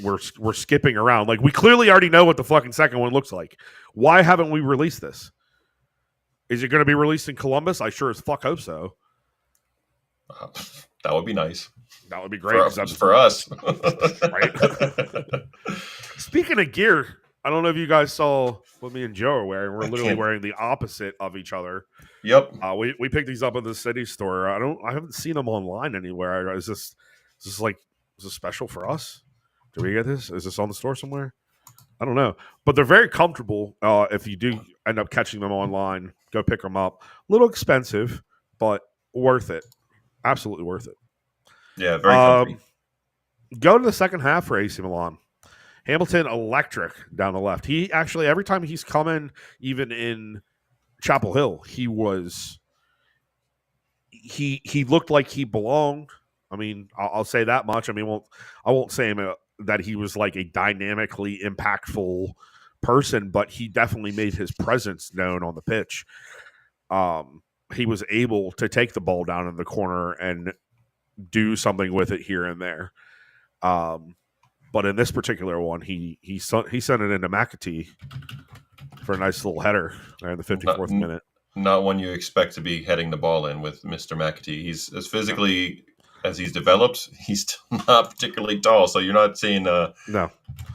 Speaker 1: We're skipping around. Like, we clearly already know what the fucking second one looks like. Why haven't we released this? Is it going to be released in Columbus? I sure as fuck hope so.
Speaker 2: That would be nice.
Speaker 1: That would be great
Speaker 2: for us.
Speaker 1: Right? Speaking of gear, I don't know if you guys saw what me and Joe are wearing. We're literally wearing the opposite of each other.
Speaker 2: Yep.
Speaker 1: We picked these up at the city store. I haven't seen them online anywhere. Is this special for us? Did we get this? Is this on the store somewhere? I don't know. But they're very comfortable. If you do end up catching them online, go pick them up. A little expensive, but worth it. Absolutely worth it.
Speaker 2: Yeah, very comfy.
Speaker 1: Go to the second half for AC Milan. Hamilton electric down the left. He actually, every time he's coming, even in Chapel Hill, he looked like he belonged. I mean, I'll say that much. I mean, I won't say that he was like a dynamically impactful person, but he definitely made his presence known on the pitch. He was able to take the ball down in the corner and do something with it here and there. But in this particular one, he sent it into McAtee for a nice little header there in the 54th minute.
Speaker 2: Not one you expect to be heading the ball in with Mr. McAtee. He's as physically as he's developed, he's still not particularly tall, so you're not seeing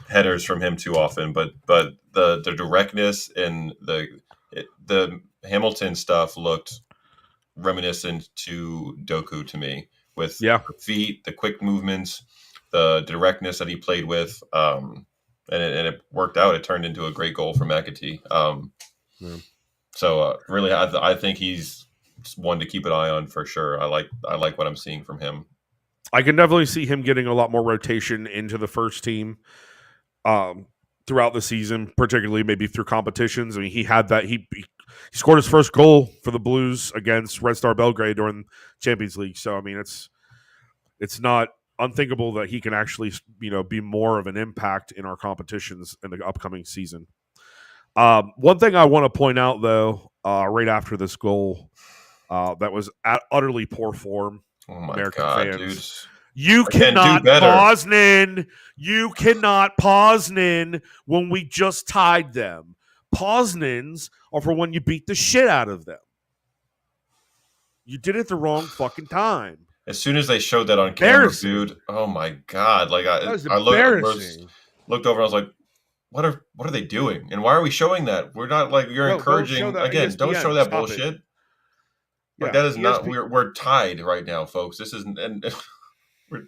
Speaker 2: headers from him too often. But the directness and the Hamilton stuff looked reminiscent to Doku to me, with the feet, the quick movements, the directness that he played with, and it worked out. It turned into a great goal for McAtee. So really, I think he's one to keep an eye on for sure. I like what I'm seeing from him.
Speaker 1: I can definitely see him getting a lot more rotation into the first team throughout the season, particularly maybe through competitions. I mean, he had that. He scored his first goal for the Blues against Red Star Belgrade during Champions League. So I mean, it's not unthinkable that he can actually, be more of an impact in our competitions in the upcoming season. One thing I want to point out, though, right after this goal, that was at utterly poor form.
Speaker 2: Oh my
Speaker 1: American
Speaker 2: God,
Speaker 1: fans.
Speaker 2: dude.
Speaker 1: You
Speaker 2: Again, do
Speaker 1: cannot
Speaker 2: better.
Speaker 1: Poznan. You cannot Poznan when we just tied them. Poznans are for when you beat the shit out of them. You did it the wrong fucking time.
Speaker 2: As soon as they showed that on camera, dude, oh my god! Like
Speaker 1: That was
Speaker 2: I
Speaker 1: embarrassing.
Speaker 2: looked over, and I was like, what are they doing? And why are we showing that? We're not like you're encouraging. Again, don't show that bullshit. Like that is not. We're tied right now, folks. This isn't. And we're,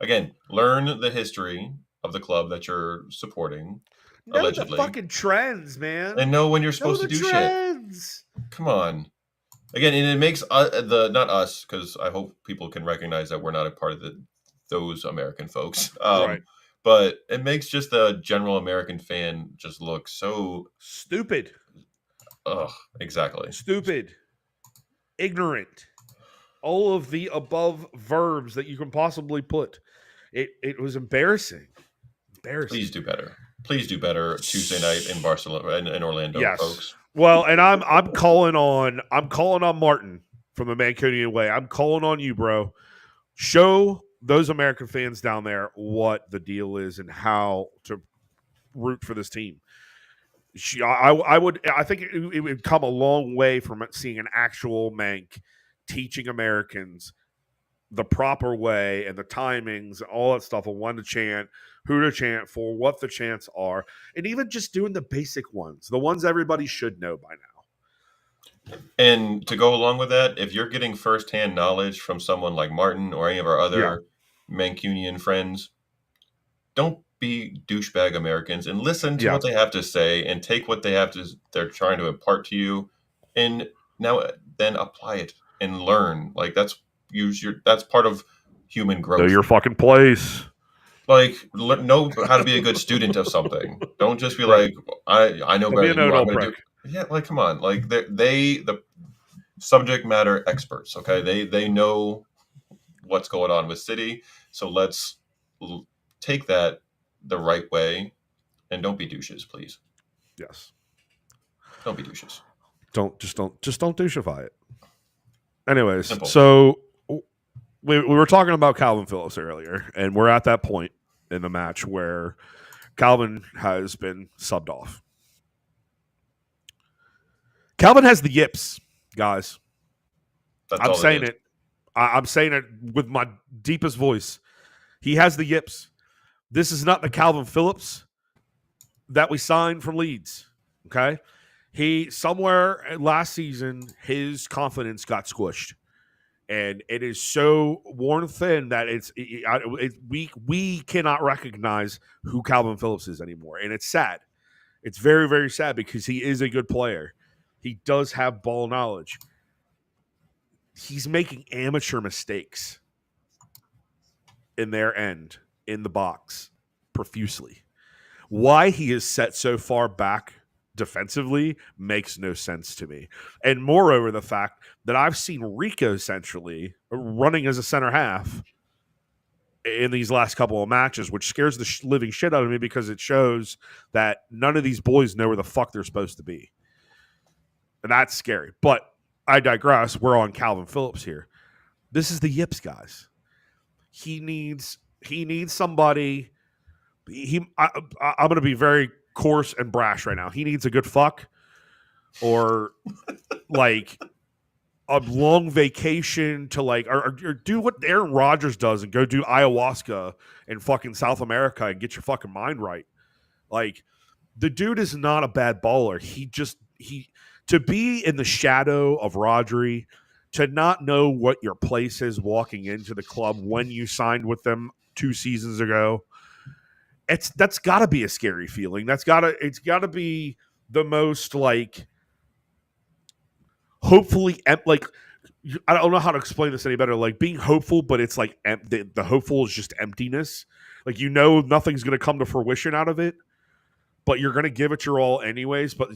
Speaker 2: again, learn the history of the club that you're supporting.
Speaker 1: Know
Speaker 2: allegedly.
Speaker 1: the fucking trends, man.
Speaker 2: And know when you're supposed to do
Speaker 1: trends.
Speaker 2: Shit. Come on. Again, and it makes not us, because I hope people can recognize that we're not a part of those American folks.
Speaker 1: Right.
Speaker 2: But it makes just the general American fan just look so
Speaker 1: stupid.
Speaker 2: Ugh, exactly.
Speaker 1: Stupid. Ignorant. All of the above verbs that you can possibly put. It was embarrassing.
Speaker 2: Please do better. Please do better Tuesday night in Barcelona, in Orlando,
Speaker 1: yes.
Speaker 2: folks.
Speaker 1: Well, and I'm calling on Martin from the Mancunian Way. I'm calling on you, bro. Show those American fans down there what the deal is and how to root for this team. I think it would come a long way from seeing an actual Manc teaching Americans the proper way and the timings, all that stuff, and when to chant, who to chant for, what the chants are, and even just doing the basic ones, the ones everybody should know by now.
Speaker 2: And to go along with that, if you're getting firsthand knowledge from someone like Martin or any of our other Mancunian friends, don't be douchebag Americans and listen to what they have to say and take what they're trying to impart to you, and then apply it and learn. Like that's part of human growth.
Speaker 1: Know your fucking place.
Speaker 2: Like know how to be a good student of something. Don't just be like I know better than you. I'm gonna do. Yeah, like come on. Like the subject matter experts. Okay, they know what's going on with City. So let's take that the right way, and don't be douches, please.
Speaker 1: Yes.
Speaker 2: Don't be douches.
Speaker 1: Don't douchify it. Anyways,
Speaker 2: Simple.
Speaker 1: So we were talking about Calvin Phillips earlier, and we're at that point in the match where Calvin has been subbed off. Calvin has the yips, guys. I'm saying it. I'm saying it with my deepest voice. He has the yips. This is not the Calvin Phillips that we signed from Leeds. Okay? He somewhere last season, his confidence got squished. And it is so worn thin that we cannot recognize who Calvin Phillips is anymore. And it's sad. It's very, very sad because he is a good player. He does have ball knowledge. He's making amateur mistakes in their end, in the box, profusely. Why he is set so far back defensively makes no sense to me. And moreover, the fact that I've seen Rico essentially running as a center half in these last couple of matches, which scares the living shit out of me because it shows that none of these boys know where the fuck they're supposed to be. And that's scary. But I digress. We're on Calvin Phillips here. This is the yips, guys. He needs somebody. I'm going to be very coarse and brash right now. He needs a good fuck or like a long vacation to like or do what Aaron Rodgers does and go do ayahuasca in fucking South America and get your fucking mind right. Like the dude is not a bad baller. He to be in the shadow of Rodri, to not know what your place is walking into the club when you signed with them 2 seasons ago. That's got to be a scary feeling. It's got to be the most like hopefully like I don't know how to explain this any better. Like being hopeful, but it's like the hopeful is just emptiness. Like nothing's going to come to fruition out of it, but you're going to give it your all anyways. But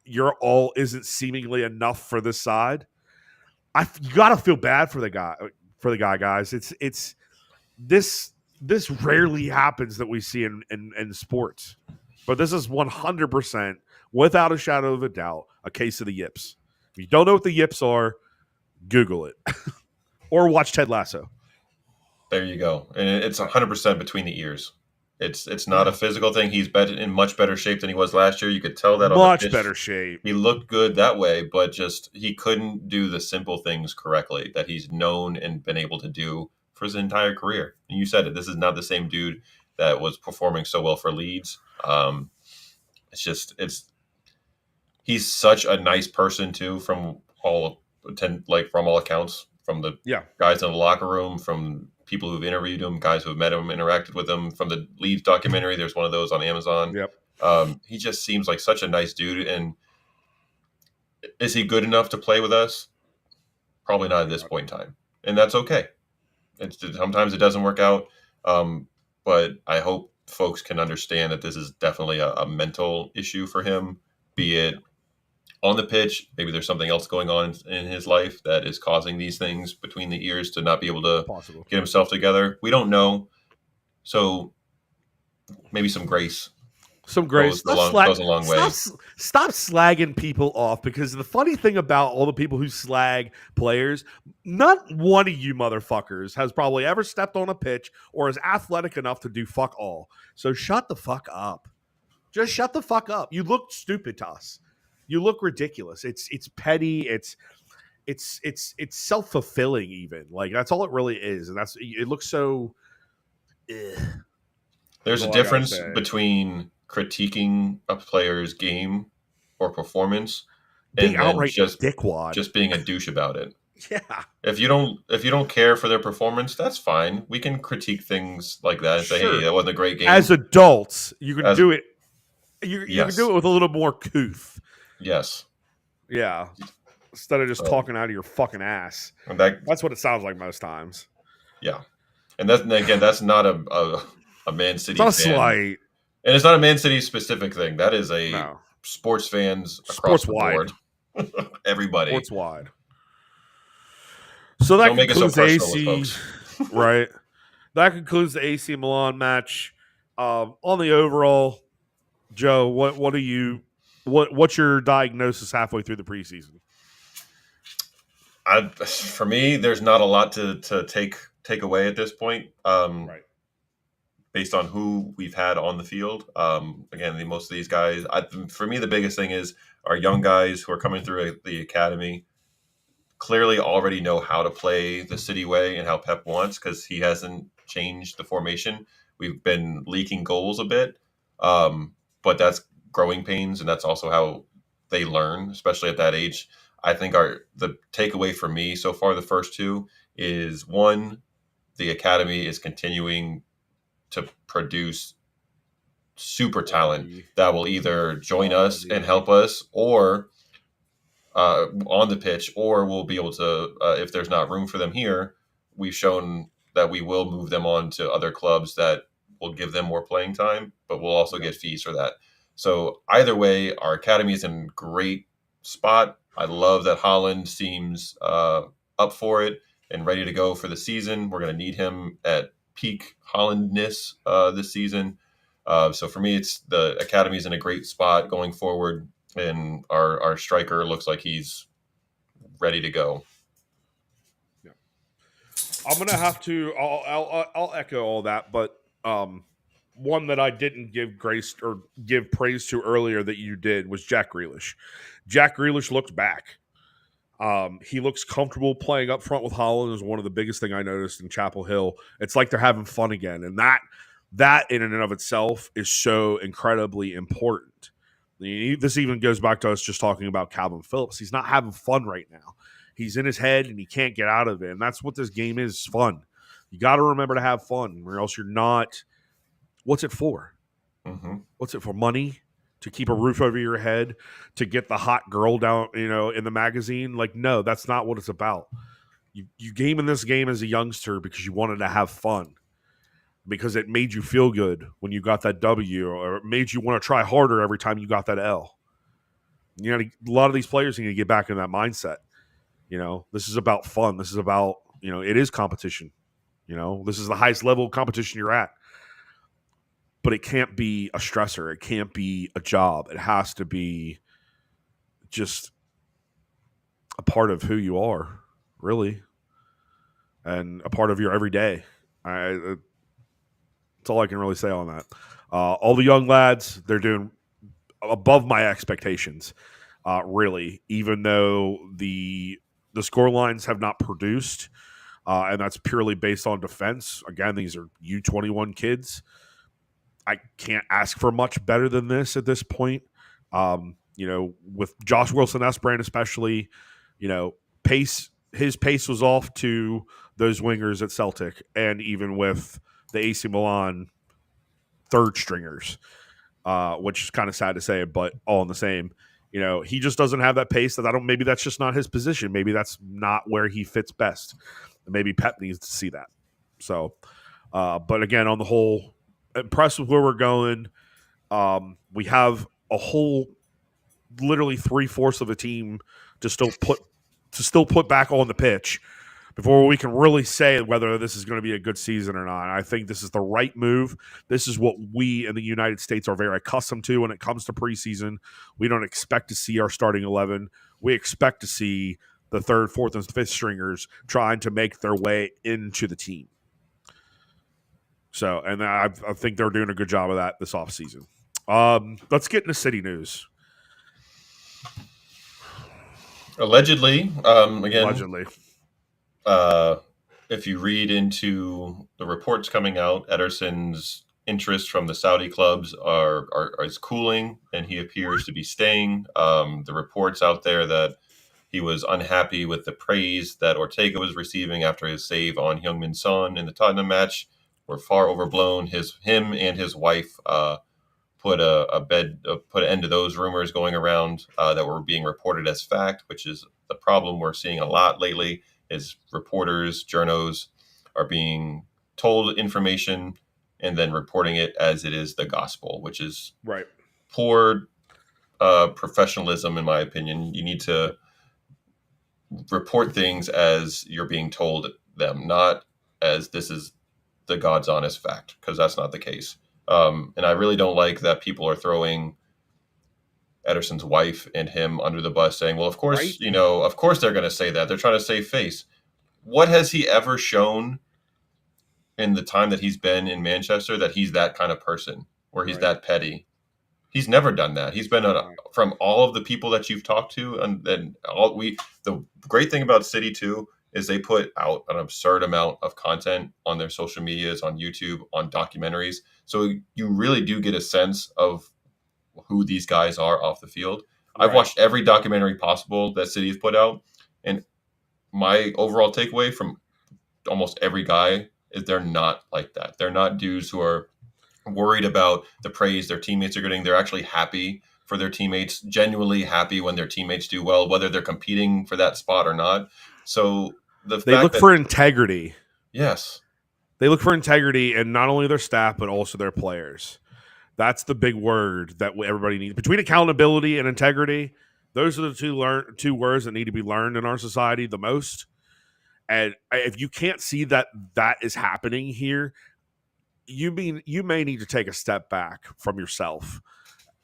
Speaker 1: your all isn't seemingly enough for this side. You got to feel bad for the guy, guys. It's this rarely happens that we see in sports, but this is 100% without a shadow of a doubt a case of the yips. If you don't know what the yips are, Google it or watch Ted Lasso.
Speaker 2: There you go. And it's 100% between the ears. It's not a
Speaker 1: Yeah.
Speaker 2: physical thing. He's in much better shape than he was last year. You could tell that on the
Speaker 1: Much
Speaker 2: pitch.
Speaker 1: better shape.
Speaker 2: He looked good that way, but just he couldn't do the simple things correctly that he's known and been able to do for his entire career. And you said it. This is not the same dude that was performing so well for Leeds. It's he's such a nice person too, from from all accounts, from the
Speaker 1: Yeah.
Speaker 2: guys in the locker room, from people who've interviewed him, guys who have met him, interacted with him, from the Leeds documentary. There's one of those on Amazon.
Speaker 1: Yep.
Speaker 2: He just seems like such a nice dude. And is he good enough to play with us? Probably not at this point in time, and that's okay. Sometimes it doesn't work out, but I hope folks can understand that this is definitely a mental issue for him, be it on the pitch. Maybe there's something else going on in his life that is causing these things between the ears to not be able to
Speaker 1: Possible.
Speaker 2: get himself together. We don't know. So maybe some grace
Speaker 1: Some grace.
Speaker 2: goes a long way.
Speaker 1: Stop slagging people off, because the funny thing about all the people who slag players, not one of you motherfuckers has probably ever stepped on a pitch or is athletic enough to do fuck all. So shut the fuck up. Just shut the fuck up. You look stupid to us. You look ridiculous. It's petty. It's self-fulfilling even. Like, that's all it really is. And it looks so
Speaker 2: There's a difference between critiquing a player's game or performance
Speaker 1: being
Speaker 2: and then
Speaker 1: outright dickwad.
Speaker 2: just being a douche about it.
Speaker 1: Yeah.
Speaker 2: If you don't care for their performance, that's fine. We can critique things like that and say,
Speaker 1: Sure.
Speaker 2: "Hey, that wasn't a great game."
Speaker 1: As adults, you can do it. You
Speaker 2: Yes.
Speaker 1: can do it with a little more couth.
Speaker 2: Yes.
Speaker 1: Yeah. Instead of just talking out of your fucking ass.
Speaker 2: And
Speaker 1: That's what it sounds like most times.
Speaker 2: yeah. And that's not a Man City
Speaker 1: It's not a
Speaker 2: fan.
Speaker 1: slight.
Speaker 2: And it's not a Man City specific thing. That is a
Speaker 1: No.
Speaker 2: sports fans across
Speaker 1: Sports
Speaker 2: the
Speaker 1: wide.
Speaker 2: board. Everybody.
Speaker 1: Sports wide. So that
Speaker 2: Don't make it so
Speaker 1: concludes the
Speaker 2: personal
Speaker 1: AC,
Speaker 2: with folks.
Speaker 1: right? That concludes the AC Milan match. On the overall, Joe, what's your diagnosis halfway through the preseason?
Speaker 2: For me, there's not a lot to take away at this point.
Speaker 1: Right.
Speaker 2: Based on who we've had on the field. Again, most of these guys, for me, the biggest thing is our young guys who are coming through the academy clearly already know how to play the City way and how Pep wants, because he hasn't changed the formation. We've been leaking goals a bit, but that's growing pains, and that's also how they learn, especially at that age. I think the takeaway for me so far, the first two, is one, the academy is continuing to produce super talent that will either join us and help us, or on the pitch, or we'll be able to, if there's not room for them here, we've shown that we will move them on to other clubs that will give them more playing time, but we'll also get fees for that. So either way, our academy is in great spot. I love that Holland seems up for it and ready to go for the season. We're going to need him at peak Hollandness this season. So for me, it's the academy's in a great spot going forward, and our striker looks like he's ready to go.
Speaker 1: Yeah. I'm gonna have to. I'll echo all that, but one that I didn't give grace or give praise to earlier that you did was Jack Grealish. Jack Grealish looked back. He looks comfortable playing up front with Holland. Is one of the biggest thing I noticed in Chapel Hill. It's like they're having fun again, and that in and of itself is so incredibly important. This even goes back to us just talking about Calvin Phillips. He's not having fun right now. He's in his head and he can't get out of it, and that's what this game is, fun. You got to remember to have fun, or else you're not. What's it for?
Speaker 2: Mm-hmm.
Speaker 1: What's it for? Money? To keep a roof over your head, to get the hot girl down, in the magazine. Like, no, that's not what it's about. You game in this game as a youngster because you wanted to have fun, because it made you feel good when you got that W, or it made you want to try harder every time you got that L. A lot of these players are going to get back in that mindset. This is about fun. This is about, it is competition. This is the highest level of competition you're at. But it can't be a stressor. It can't be a job. It has to be just a part of who you are, really, and a part of your everyday. That's all I can really say on that. All the young lads, they're doing above my expectations, really, even though the score lines have not produced, and that's purely based on defense. Again, these are U21 kids. I can't ask for much better than this at this point. With Josh Wilson Brand especially, his pace was off to those wingers at Celtic, and even with the AC Milan third stringers, which is kind of sad to say, but all in the same. He just doesn't have that pace. Maybe that's just not his position. Maybe that's not where he fits best. Maybe Pep needs to see that. So, but again, on the whole, impressed with where we're going. We have a whole, literally 3/4 of a team to still put back on the pitch before we can really say whether this is going to be a good season or not. I think this is the right move. This is what we in the United States are very accustomed to when it comes to preseason. We don't expect to see our starting 11. We expect to see the third, fourth, and fifth stringers trying to make their way into the team. So, and I think they're doing a good job of that this offseason. Let's get into city news.
Speaker 2: Allegedly,
Speaker 1: Allegedly.
Speaker 2: If you read into the reports coming out, Ederson's interest from the Saudi clubs is cooling, and he appears to be staying. The reports out there that he was unhappy with the praise that Ortega was receiving after his save on Heung-min Son in the Tottenham match were far overblown. Him and his wife put an end to those rumors going around that were being reported as fact, which is the problem we're seeing a lot lately. Is reporters, journos are being told information and then reporting it as it is the gospel, which is
Speaker 1: right.
Speaker 2: Poor professionalism, in my opinion. You need to report things as you're being told them, not as this is the God's honest fact, because that's not the case. And I really don't like that people are throwing Ederson's wife and him under the bus, saying, well, of course,
Speaker 1: right.
Speaker 2: Of course they're going to say that. They're trying to save face. What has he ever shown in the time that he's been in Manchester that he's that kind of person, where he's that petty? He's never done that. He's been from all of the people that you've talked to, and then the great thing about City too is they put out an absurd amount of content on their social medias, on YouTube, on documentaries. So you really do get a sense of who these guys are off the field. Right. I've watched every documentary possible that City has put out, and my overall takeaway from almost every guy is they're not like that. They're not dudes who are worried about the praise their teammates are getting. They're actually happy for their teammates, genuinely happy when their teammates do well, whether they're competing for that spot or not. So
Speaker 1: they look for integrity.
Speaker 2: Yes.
Speaker 1: They look for integrity in not only their staff, but also their players. That's the big word that everybody needs. Between accountability and integrity, those are the two words that need to be learned in our society the most. And if you can't see that is happening here, you may need to take a step back from yourself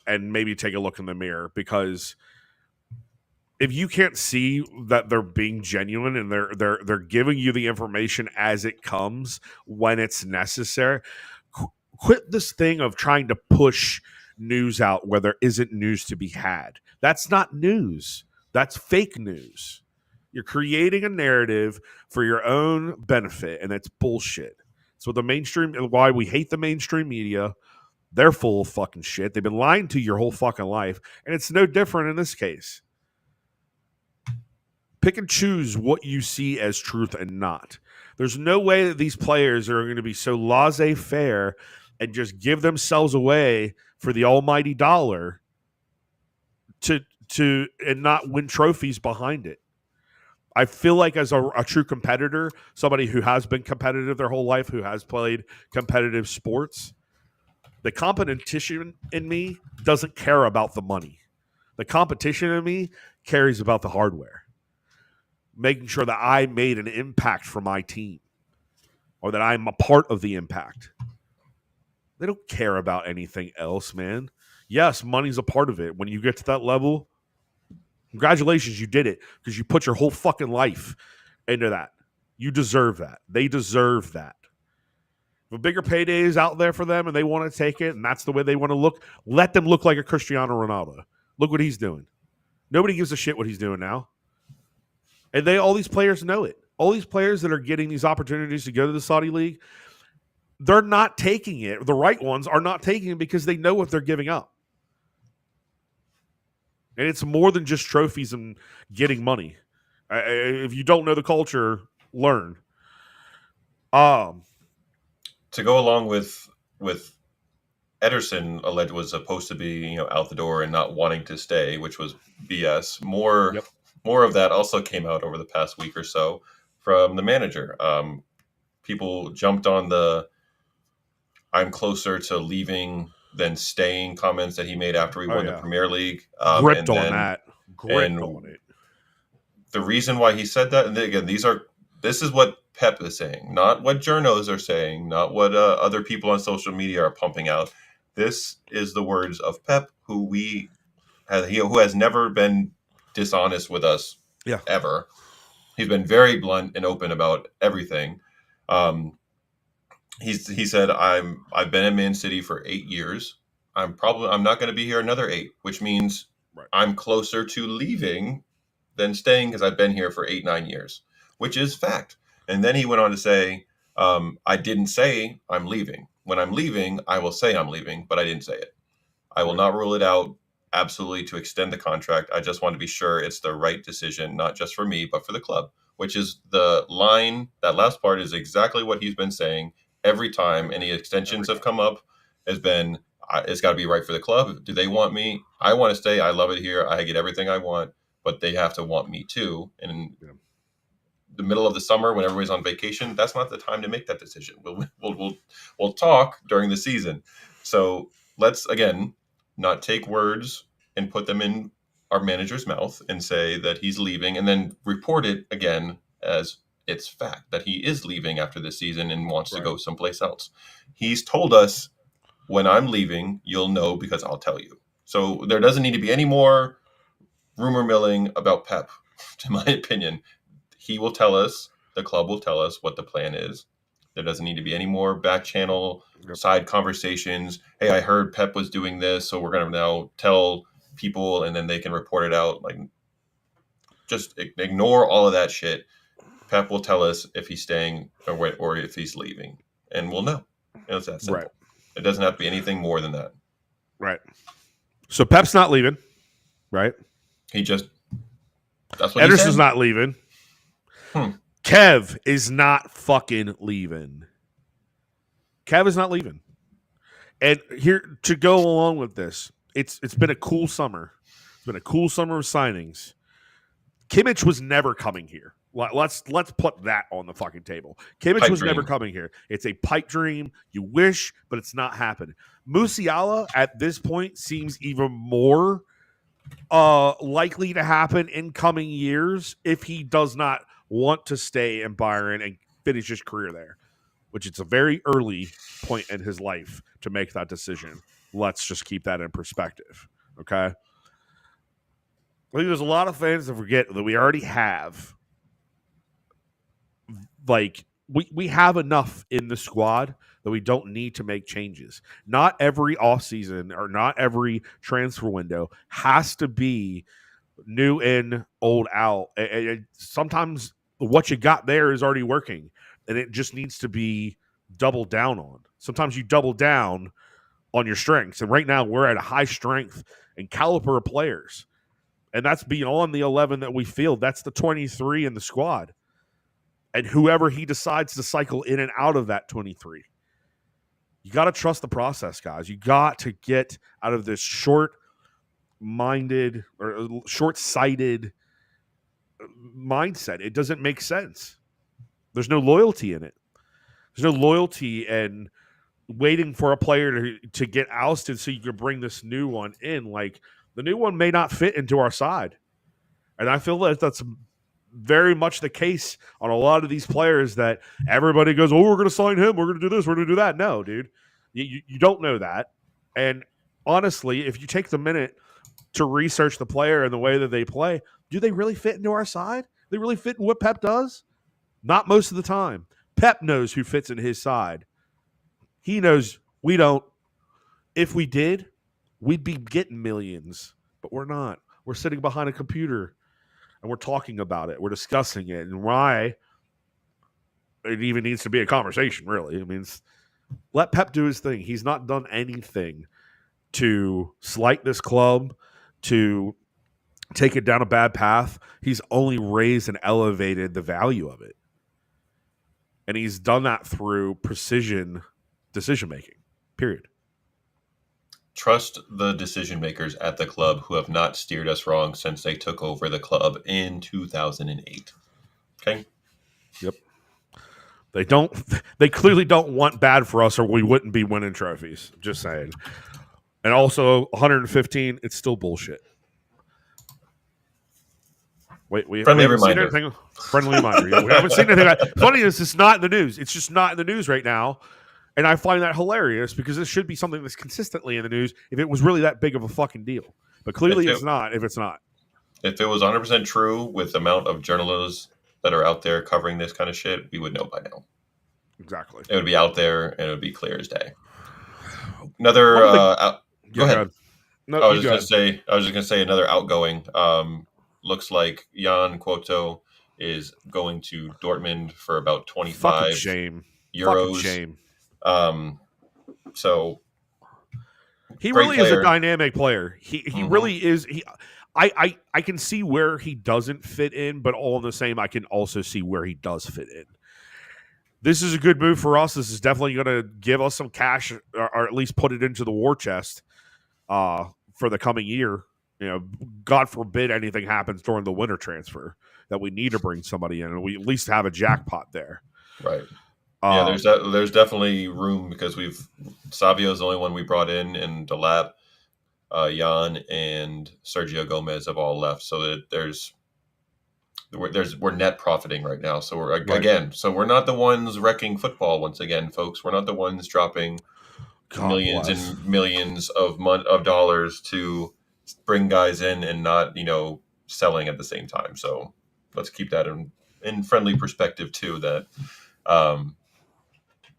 Speaker 1: and maybe take a look in the mirror, because if you can't see that they're being genuine and they're giving you the information as it comes when it's necessary, quit this thing of trying to push news out where there isn't news to be had. That's not news. That's fake news. You're creating a narrative for your own benefit, and it's bullshit. So the mainstream, why we hate the mainstream media, they're full of fucking shit. They've been lying to you your whole fucking life, and it's no different in this case. Pick and choose what you see as truth and not. There's no way that these players are going to be so laissez-faire and just give themselves away for the almighty dollar to and not win trophies behind it. I feel like as a true competitor, somebody who has been competitive their whole life, who has played competitive sports, the competition in me doesn't care about the money. The competition in me cares about the hardware. Making sure that I made an impact for my team, or that I'm a part of the impact. They don't care about anything else, man. Yes, money's a part of it. When you get to that level, congratulations, you did it, because you put your whole fucking life into that. You deserve that. They deserve that. If a bigger payday is out there for them and they want to take it and that's the way they want to look, let them look like a Cristiano Ronaldo. Look what he's doing. Nobody gives a shit what he's doing now. And all these players know it. All these players that are getting these opportunities to go to the Saudi League, they're not taking it. The right ones are not taking it because they know what they're giving up. And it's more than just trophies and getting money. If you don't know the culture, learn.
Speaker 2: To go along with Ederson, alleged was supposed to be out the door and not wanting to stay, which was BS. More of that also came out over the past week or so from the manager. People jumped on the "I'm closer to leaving than staying" comments that he made after he won the Premier League.
Speaker 1: Gripped on that. Gripped on it.
Speaker 2: The reason why he said that, and again, this is what Pep is saying, not what journos are saying, not what other people on social media are pumping out. This is the words of Pep, who has never been dishonest with us ever. He's been very blunt and open about everything. He said, I've been in Man City for 8 years. I'm not going to be here another 8, which means I'm closer to leaving than staying because I've been here for 8-9 years, which is fact. And then he went on to say, I didn't say I'm leaving. When I'm leaving, I will say I'm leaving, but I didn't say it. I will not rule it out absolutely to extend the contract. I just want to be sure it's the right decision, not just for me, but for the club, which is the line. That last part is exactly what he's been saying every time any extensions have come up. Has been, it's got to be right for the club. Do they want me? I want to stay. I love it here. I get everything I want, but they have to want me too. And the middle of the summer when everybody's on vacation, that's not the time to make that decision. We'll talk during the season. So let's, again, not take words and put them in our manager's mouth and say that he's leaving and then report it again as it's fact that he is leaving after this season and wants to go someplace else. He's told us, when I'm leaving, you'll know because I'll tell you. So there doesn't need to be any more rumor milling about Pep, in my opinion. He will tell us, the club will tell us what the plan is. There doesn't need to be any more back channel side conversations. Hey, I heard Pep was doing this, so we're going to now tell people and then they can report it out. Like, just ignore all of that shit. Pep will tell us if he's staying or if he's leaving, and we'll know. It's that simple. Right. It doesn't have to be anything more than that.
Speaker 1: Right. So Pep's not leaving, right?
Speaker 2: That's what
Speaker 1: Ederson's not leaving. Kev is not fucking leaving. Kev is not leaving. And here, to go along with this, it's been a cool summer. It's been a cool summer of signings. Kimmich was never coming here. Let's put that on the fucking table. Kimmich was never coming here. It's a pipe dream. You wish, but it's not happening. Musiala at this point seems even more likely to happen in coming years if he does not want to stay in Bayern and finish his career there, which it's a very early point in his life to make that decision. Let's just keep that in perspective, okay? I think there's a lot of fans that forget that we already have, like, we have enough in the squad that we don't need to make changes. Not every offseason or not every transfer window has to be new in, old out. Sometimes what you got there is already working, and it just needs to be doubled down on. Sometimes you double down on your strengths, and right now we're at a high strength and caliber of players, and that's beyond the 11 that we field. That's the 23 in the squad, and whoever he decides to cycle in and out of that 23. You got to trust the process, guys. You got to get out of this short-minded or short-sighted mindset. It doesn't make sense. There's no loyalty in it. There's no loyalty in waiting for a player to get ousted so you can bring this new one in. Like, the new one may not fit into our side. And I feel that that's very much the case on a lot of these players that everybody goes, oh, we're going to sign him. We're going to do this. We're going to do that. No, dude. You don't know that. And honestly, if you take the minute to research the player and the way that they play, do they really fit into our side? They really fit in what Pep does? Not most of the time. Pep knows who fits in his side. He knows we don't. If we did, we'd be getting millions, but we're not. We're sitting behind a computer and we're talking about it. We're discussing it and why it even needs to be a conversation, really. I mean, let Pep do his thing. He's not done anything to slight this club, to take it down a bad path. He's only raised and elevated the value of it. And he's done that through precision decision making, period.
Speaker 2: Trust the decision makers at the club who have not steered us wrong since they took over the club in 2008. Okay?
Speaker 1: Yep. They clearly don't want bad for us or we wouldn't be winning trophies. Just saying. And also 115, it's still bullshit. Wait, we
Speaker 2: Friendly
Speaker 1: haven't
Speaker 2: reminder.
Speaker 1: seen anything. Friendly reminder. Yeah, we haven't seen anything. Funny is, it's not in the news. It's just not in the news right now. And I find that hilarious because this should be something that's consistently in the news if it was really that big of a fucking deal. But clearly it's not if it's not.
Speaker 2: If it was 100% true with the amount of journalists that are out there covering this kind of shit, we would know by now.
Speaker 1: Exactly.
Speaker 2: It would be out there and it would be clear as day. Another go ahead.
Speaker 1: No,
Speaker 2: I was just gonna say another outgoing. Looks like Jan Quoto is going to Dortmund for about 25
Speaker 1: shame.
Speaker 2: euros.
Speaker 1: Shame.
Speaker 2: So
Speaker 1: he really is a dynamic player. He really is. I can see where he doesn't fit in, but all in the same, I can also see where he does fit in. This is a good move for us. This is definitely going to give us some cash, or at least put it into the war chest for the coming year. You know, God forbid anything happens during the winter transfer that we need to bring somebody in, and we at least have a jackpot there.
Speaker 2: Right. Yeah, there's definitely room because Savio's the only one we brought in, and Delap, Jan, and Sergio Gomez have all left. So that we're net profiting right now. So we're not the ones wrecking football once again, folks. We're not the ones dropping millions and millions of dollars to bring guys in and not, selling at the same time. So let's keep that in friendly perspective too, that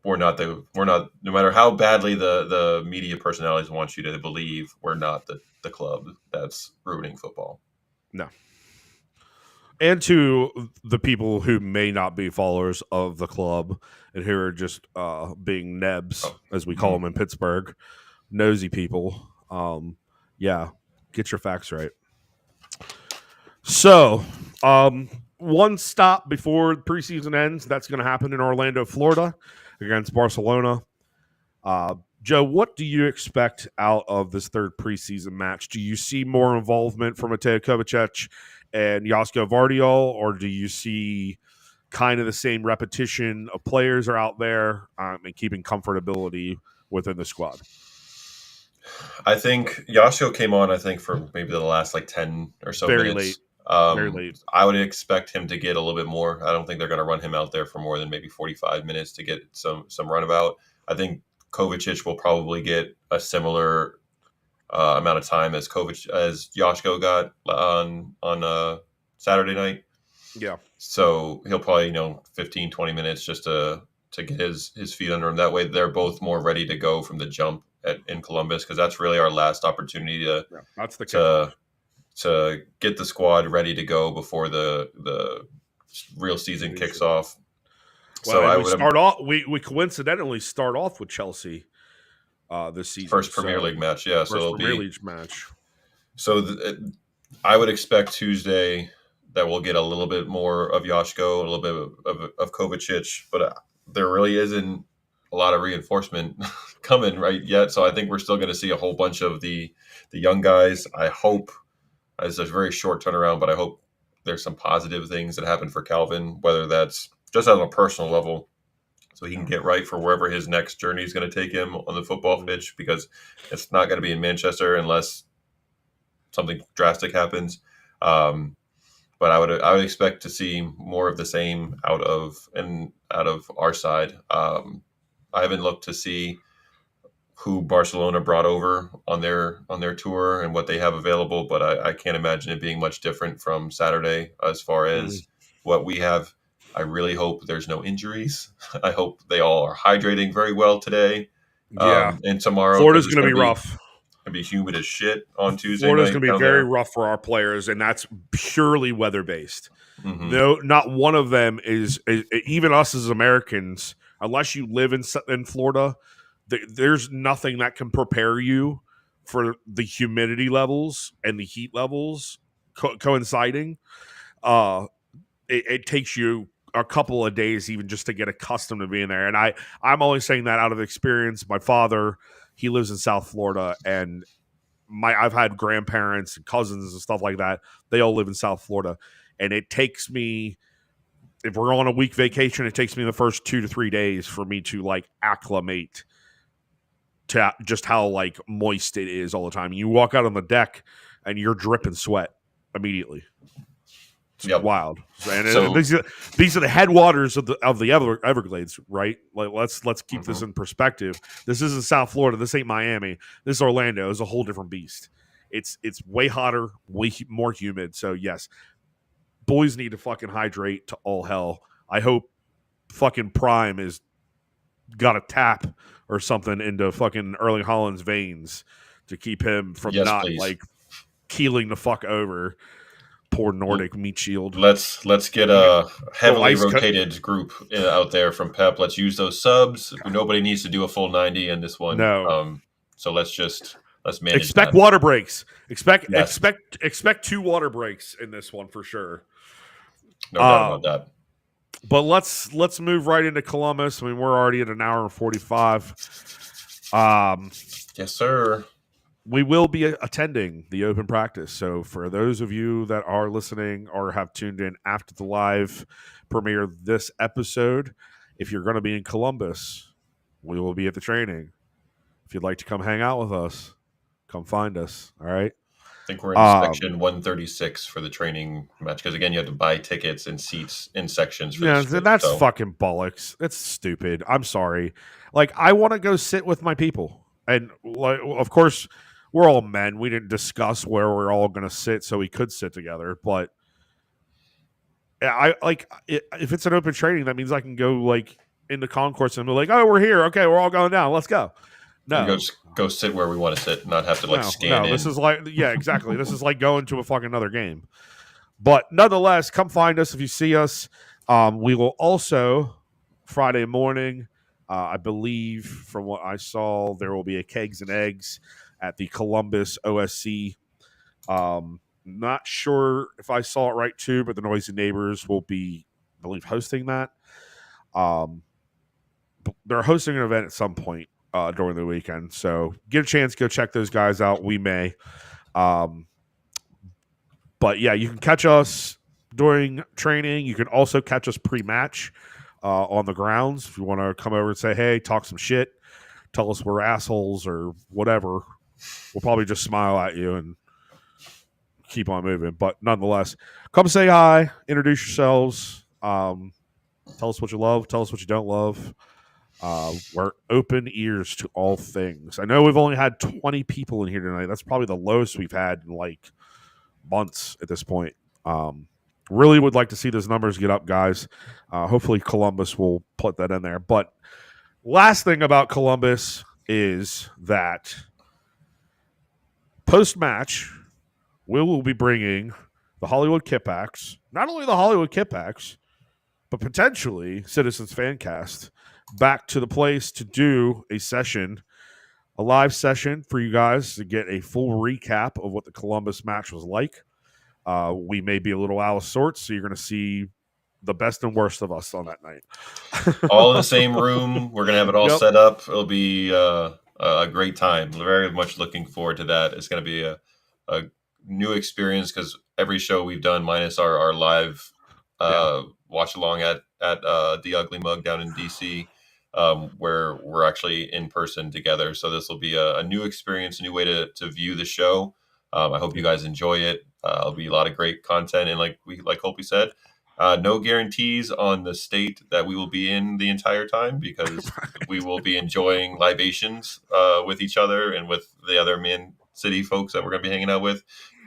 Speaker 2: we're not no matter how badly the media personalities want you to believe, we're not the club that's ruining football.
Speaker 1: No. And to the people who may not be followers of the club and who are just being nebs, as we call them in Pittsburgh, nosy people. Get your facts right. So, one stop before the preseason ends. That's going to happen in Orlando, Florida, against Barcelona. Joe, what do you expect out of this third preseason match? Do you see more involvement from Mateo Kovacic and Josko Vardiol, or do you see kind of the same repetition of players are out there and keeping comfortability within the squad?
Speaker 2: I think Josko came on, for maybe the last 10 or so
Speaker 1: Very
Speaker 2: minutes.
Speaker 1: Very late.
Speaker 2: I would expect him to get a little bit more. I don't think they're going to run him out there for more than maybe 45 minutes to get some runabout. I think Kovacic will probably get a similar amount of time as Josko got on Saturday night.
Speaker 1: Yeah.
Speaker 2: So he'll probably 15, 20 minutes just to get his feet under him. That way they're both more ready to go from the jump in Columbus, because that's really our last opportunity to get the squad ready to go before the real season kicks off.
Speaker 1: Well, so we coincidentally start off with Chelsea this season.
Speaker 2: First Premier League match, yeah.
Speaker 1: So it'll Premier League match.
Speaker 2: So I would expect Tuesday that we'll get a little bit more of Josko, a little bit of Kovacic, but there really isn't a lot of reinforcement coming right yet. So I think we're still going to see a whole bunch of the young guys. I hope, it's a very short turnaround, but I hope there's some positive things that happen for Calvin, whether that's just on a personal level, so he can get right for wherever his next journey is going to take him on the football pitch, because it's not going to be in Manchester unless something drastic happens. But I would expect to see more of the same out of our side. I haven't looked to see who Barcelona brought over on their tour and what they have available, but I can't imagine it being much different from Saturday as far as what we have. I really hope there's no injuries. I hope they all are hydrating very well today.
Speaker 1: Yeah.
Speaker 2: And tomorrow, because
Speaker 1: Florida's
Speaker 2: it's
Speaker 1: going to
Speaker 2: going
Speaker 1: be rough.
Speaker 2: to be humid as shit on Tuesday
Speaker 1: Florida's
Speaker 2: night
Speaker 1: going to be
Speaker 2: down
Speaker 1: very
Speaker 2: there.
Speaker 1: rough for our players, and that's purely weather based.
Speaker 2: Mm-hmm.
Speaker 1: No, not one of them is even us as Americans. Unless you live in Florida, there's nothing that can prepare you for the humidity levels and the heat levels coinciding. It takes you a couple of days even just to get accustomed to being there. And I'm only saying that out of experience. My father, he lives in South Florida, and I've had grandparents and cousins and stuff like that. They all live in South Florida, and it takes me, if we're on a week vacation, it takes me the first 2 to 3 days for me to like acclimate to just how like moist it is all the time. You walk out on the deck and you're dripping sweat immediately. It's wild. And these are the headwaters of the Everglades, right? Like let's keep this in perspective. This isn't South Florida. This ain't Miami. This is Orlando. It's a whole different beast. It's way hotter, way more humid. So yes, boys need to fucking hydrate to all hell. I hope fucking Prime is got a tap or something into fucking Erling Haaland's veins to keep him from like keeling the fuck over. Poor Nordic meat shield.
Speaker 2: Let's get a heavily rotated group out there from Pep. Let's use those subs. Nobody needs to do a full 90 in this one.
Speaker 1: No.
Speaker 2: So let's manage.
Speaker 1: Expect water breaks. Expect 2 water breaks in this one for sure.
Speaker 2: No doubt about that.
Speaker 1: But let's move right into Columbus. I mean, we're already at an hour and 45.
Speaker 2: Yes, sir.
Speaker 1: We will be attending the open practice. So for those of you that are listening or have tuned in after the live premiere of this episode, if you're going to be in Columbus, we will be at the training. If you'd like to come hang out with us, come find us. All right.
Speaker 2: I think we're in section 136 for the training match because, again, you have to buy tickets and seats in sections.
Speaker 1: That's fucking bollocks. It's stupid. I'm sorry. Like, I want to go sit with my people. And, like, of course, we're all men. We didn't discuss where we're all going to sit so we could sit together. But if it's an open training, that means I can go, like, in the concourse and be like, oh, we're here. Okay, we're all going down. Let's go. No.
Speaker 2: Go sit where we want to sit, not have to scan in.
Speaker 1: This is like, exactly. This is like going to a fucking another game. But nonetheless, come find us if you see us. We will also, Friday morning, I believe from what I saw, there will be a Kegs and Eggs at the Columbus OSC. Not sure if I saw it right too, but the Noisy Neighbors will be, I believe, hosting that. They're hosting an event at some point during the weekend. So get a chance, go check those guys out. We may. But yeah, you can catch us during training. You can also catch us pre-match on the grounds. If you want to come over and say, hey, talk some shit, tell us we're assholes or whatever, we'll probably just smile at you and keep on moving. But nonetheless, come say hi, introduce yourselves, tell us what you love, tell us what you don't love. We're open ears to all things. I know we've only had 20 people in here tonight. That's probably the lowest we've had in like months at this point. Really would like to see those numbers get up, guys. Hopefully Columbus will put that in there. But last thing about Columbus is that post-match, we will be bringing the Hollywood Kippax, not only the Hollywood Kippax, but potentially Citizens Fancast, back to the place to do a live session for you guys to get a full recap of what the Columbus match was like. We may be a little out of sorts, so you're going to see the best and worst of us on that night.
Speaker 2: All in the same room. We're going to have it all set up. It'll be a great time. Very much looking forward to that. It's going to be a new experience because every show we've done, minus our live watch along at the Ugly Mug down in DC, where we're actually in person together. So this will be a new experience, a new way to view the show. I hope you guys enjoy it. It'll be a lot of great content, and like Holpe said, no guarantees on the state that we will be in the entire time because we will be enjoying libations with each other and with the other Man City folks that we're going to be hanging out with.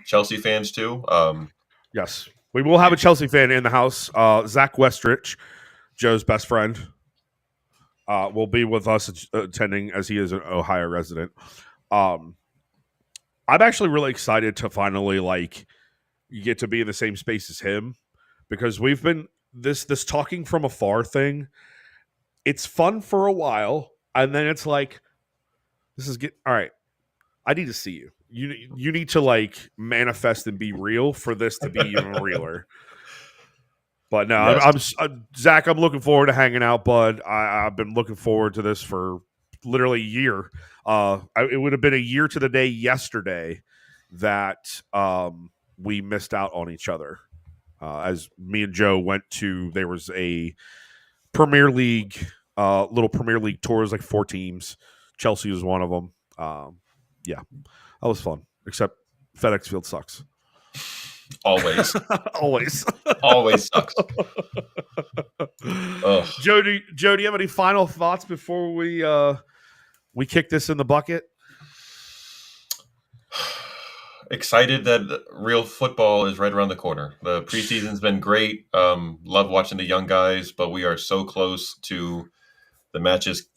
Speaker 2: Chelsea fans too.
Speaker 1: Yes, we will have a Chelsea fan in the house. Zach Westrich, Joe's best friend. will be with us attending as he is an Ohio resident. I'm actually really excited to finally get to be in the same space as him because we've been this talking from afar thing. It's fun for a while, and then it's like all right. I need to see you. You need to manifest and be real for this to be even realer. But no,
Speaker 2: Yes.
Speaker 1: Zach. I'm looking forward to hanging out, bud. I've been looking forward to this for literally a year. It would have been a year to the day yesterday that we missed out on each other. As me and Joe went to, there was a Premier League, little Premier League tours, like 4 teams. Chelsea was one of them. Yeah, that was fun. Except FedEx Field sucks.
Speaker 2: Always.
Speaker 1: Always.
Speaker 2: Always sucks. Ugh.
Speaker 1: Joe, do you have any final thoughts before we kick this in the bucket?
Speaker 2: Excited that real football is right around the corner. The preseason's been great. Love watching the young guys, but we are so close to the matches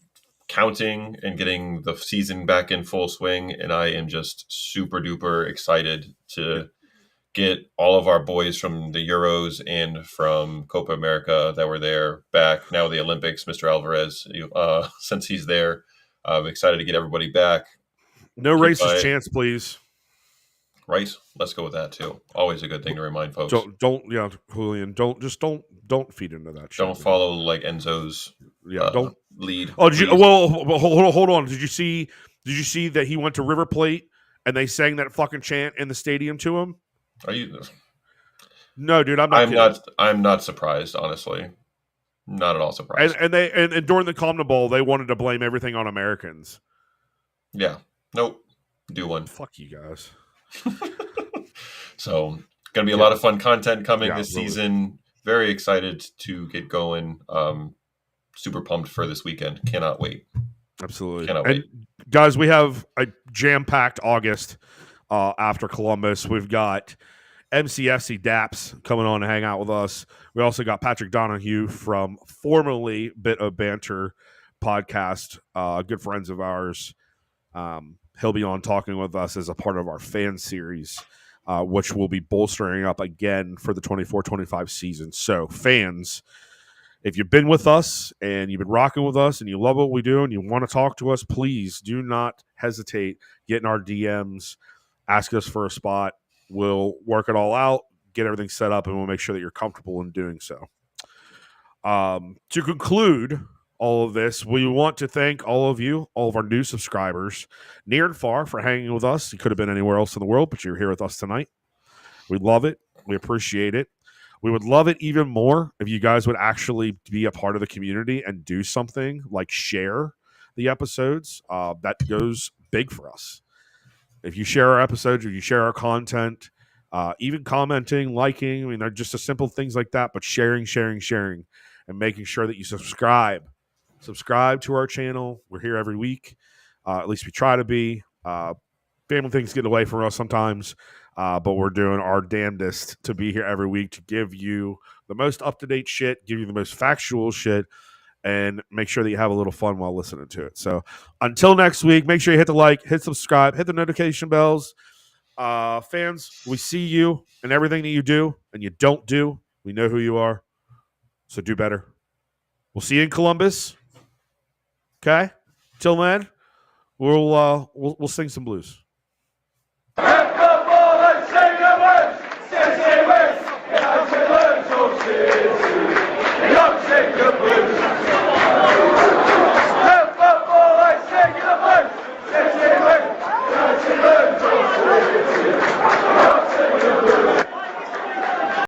Speaker 2: counting and getting the season back in full swing. And I am just super duper excited to get all of our boys from the Euros and from Copa America that were there back. Now the Olympics, Mr. Alvarez, since he's there, I'm excited to get everybody back.
Speaker 1: No racist chants, please.
Speaker 2: Right? Let's go with that too. Always a good thing to remind folks.
Speaker 1: Julian, don't feed into that shit.
Speaker 2: Don't follow like Enzo's
Speaker 1: don't
Speaker 2: lead.
Speaker 1: Oh, hold on. Did you see that he went to River Plate and they sang that fucking chant in the stadium to him?
Speaker 2: Are you?
Speaker 1: No, dude, I'm
Speaker 2: not surprised, honestly. Not at all surprised.
Speaker 1: And during the Comna Bowl, they wanted to blame everything on Americans.
Speaker 2: Yeah. Nope. Do one.
Speaker 1: Fuck you guys.
Speaker 2: So, gonna be a lot of fun content coming this season. Very excited to get going. Super pumped for this weekend. Cannot wait.
Speaker 1: Absolutely.
Speaker 2: Cannot wait.
Speaker 1: Guys, we have a jam-packed August after Columbus. We've got MCFC Daps coming on to hang out with us. We also got Patrick Donahue from formerly Bit of Banter podcast, good friends of ours. He'll be on talking with us as a part of our fan series, which will be bolstering up again for the 24-25 season. So, fans, if you've been with us and you've been rocking with us and you love what we do and you want to talk to us, please do not hesitate. Get in our DMs. Ask us for a spot. We'll work it all out, get everything set up, and we'll make sure that you're comfortable in doing so. To conclude all of this, we want to thank all of you, all of our new subscribers, near and far, for hanging with us. You could have been anywhere else in the world, but you're here with us tonight. We love it. We appreciate it. We would love it even more if you guys would actually be a part of the community and do something like share the episodes. That goes big for us. If you share our episodes or you share our content, even commenting, liking, I mean, they're just simple things like that, but sharing, and making sure that you subscribe to our channel. We're here every week. At least we try to be. Family things get away from us sometimes, but we're doing our damnedest to be here every week to give you the most up-to-date shit, give you the most factual shit, and make sure that you have a little fun while listening to it. So until next week, make sure you hit the like, hit subscribe, hit the notification bells. Fans, we see you and everything that you do and you don't do. We know who you are. So do better. We'll see you in Columbus. Okay? Till then, we'll sing some blues.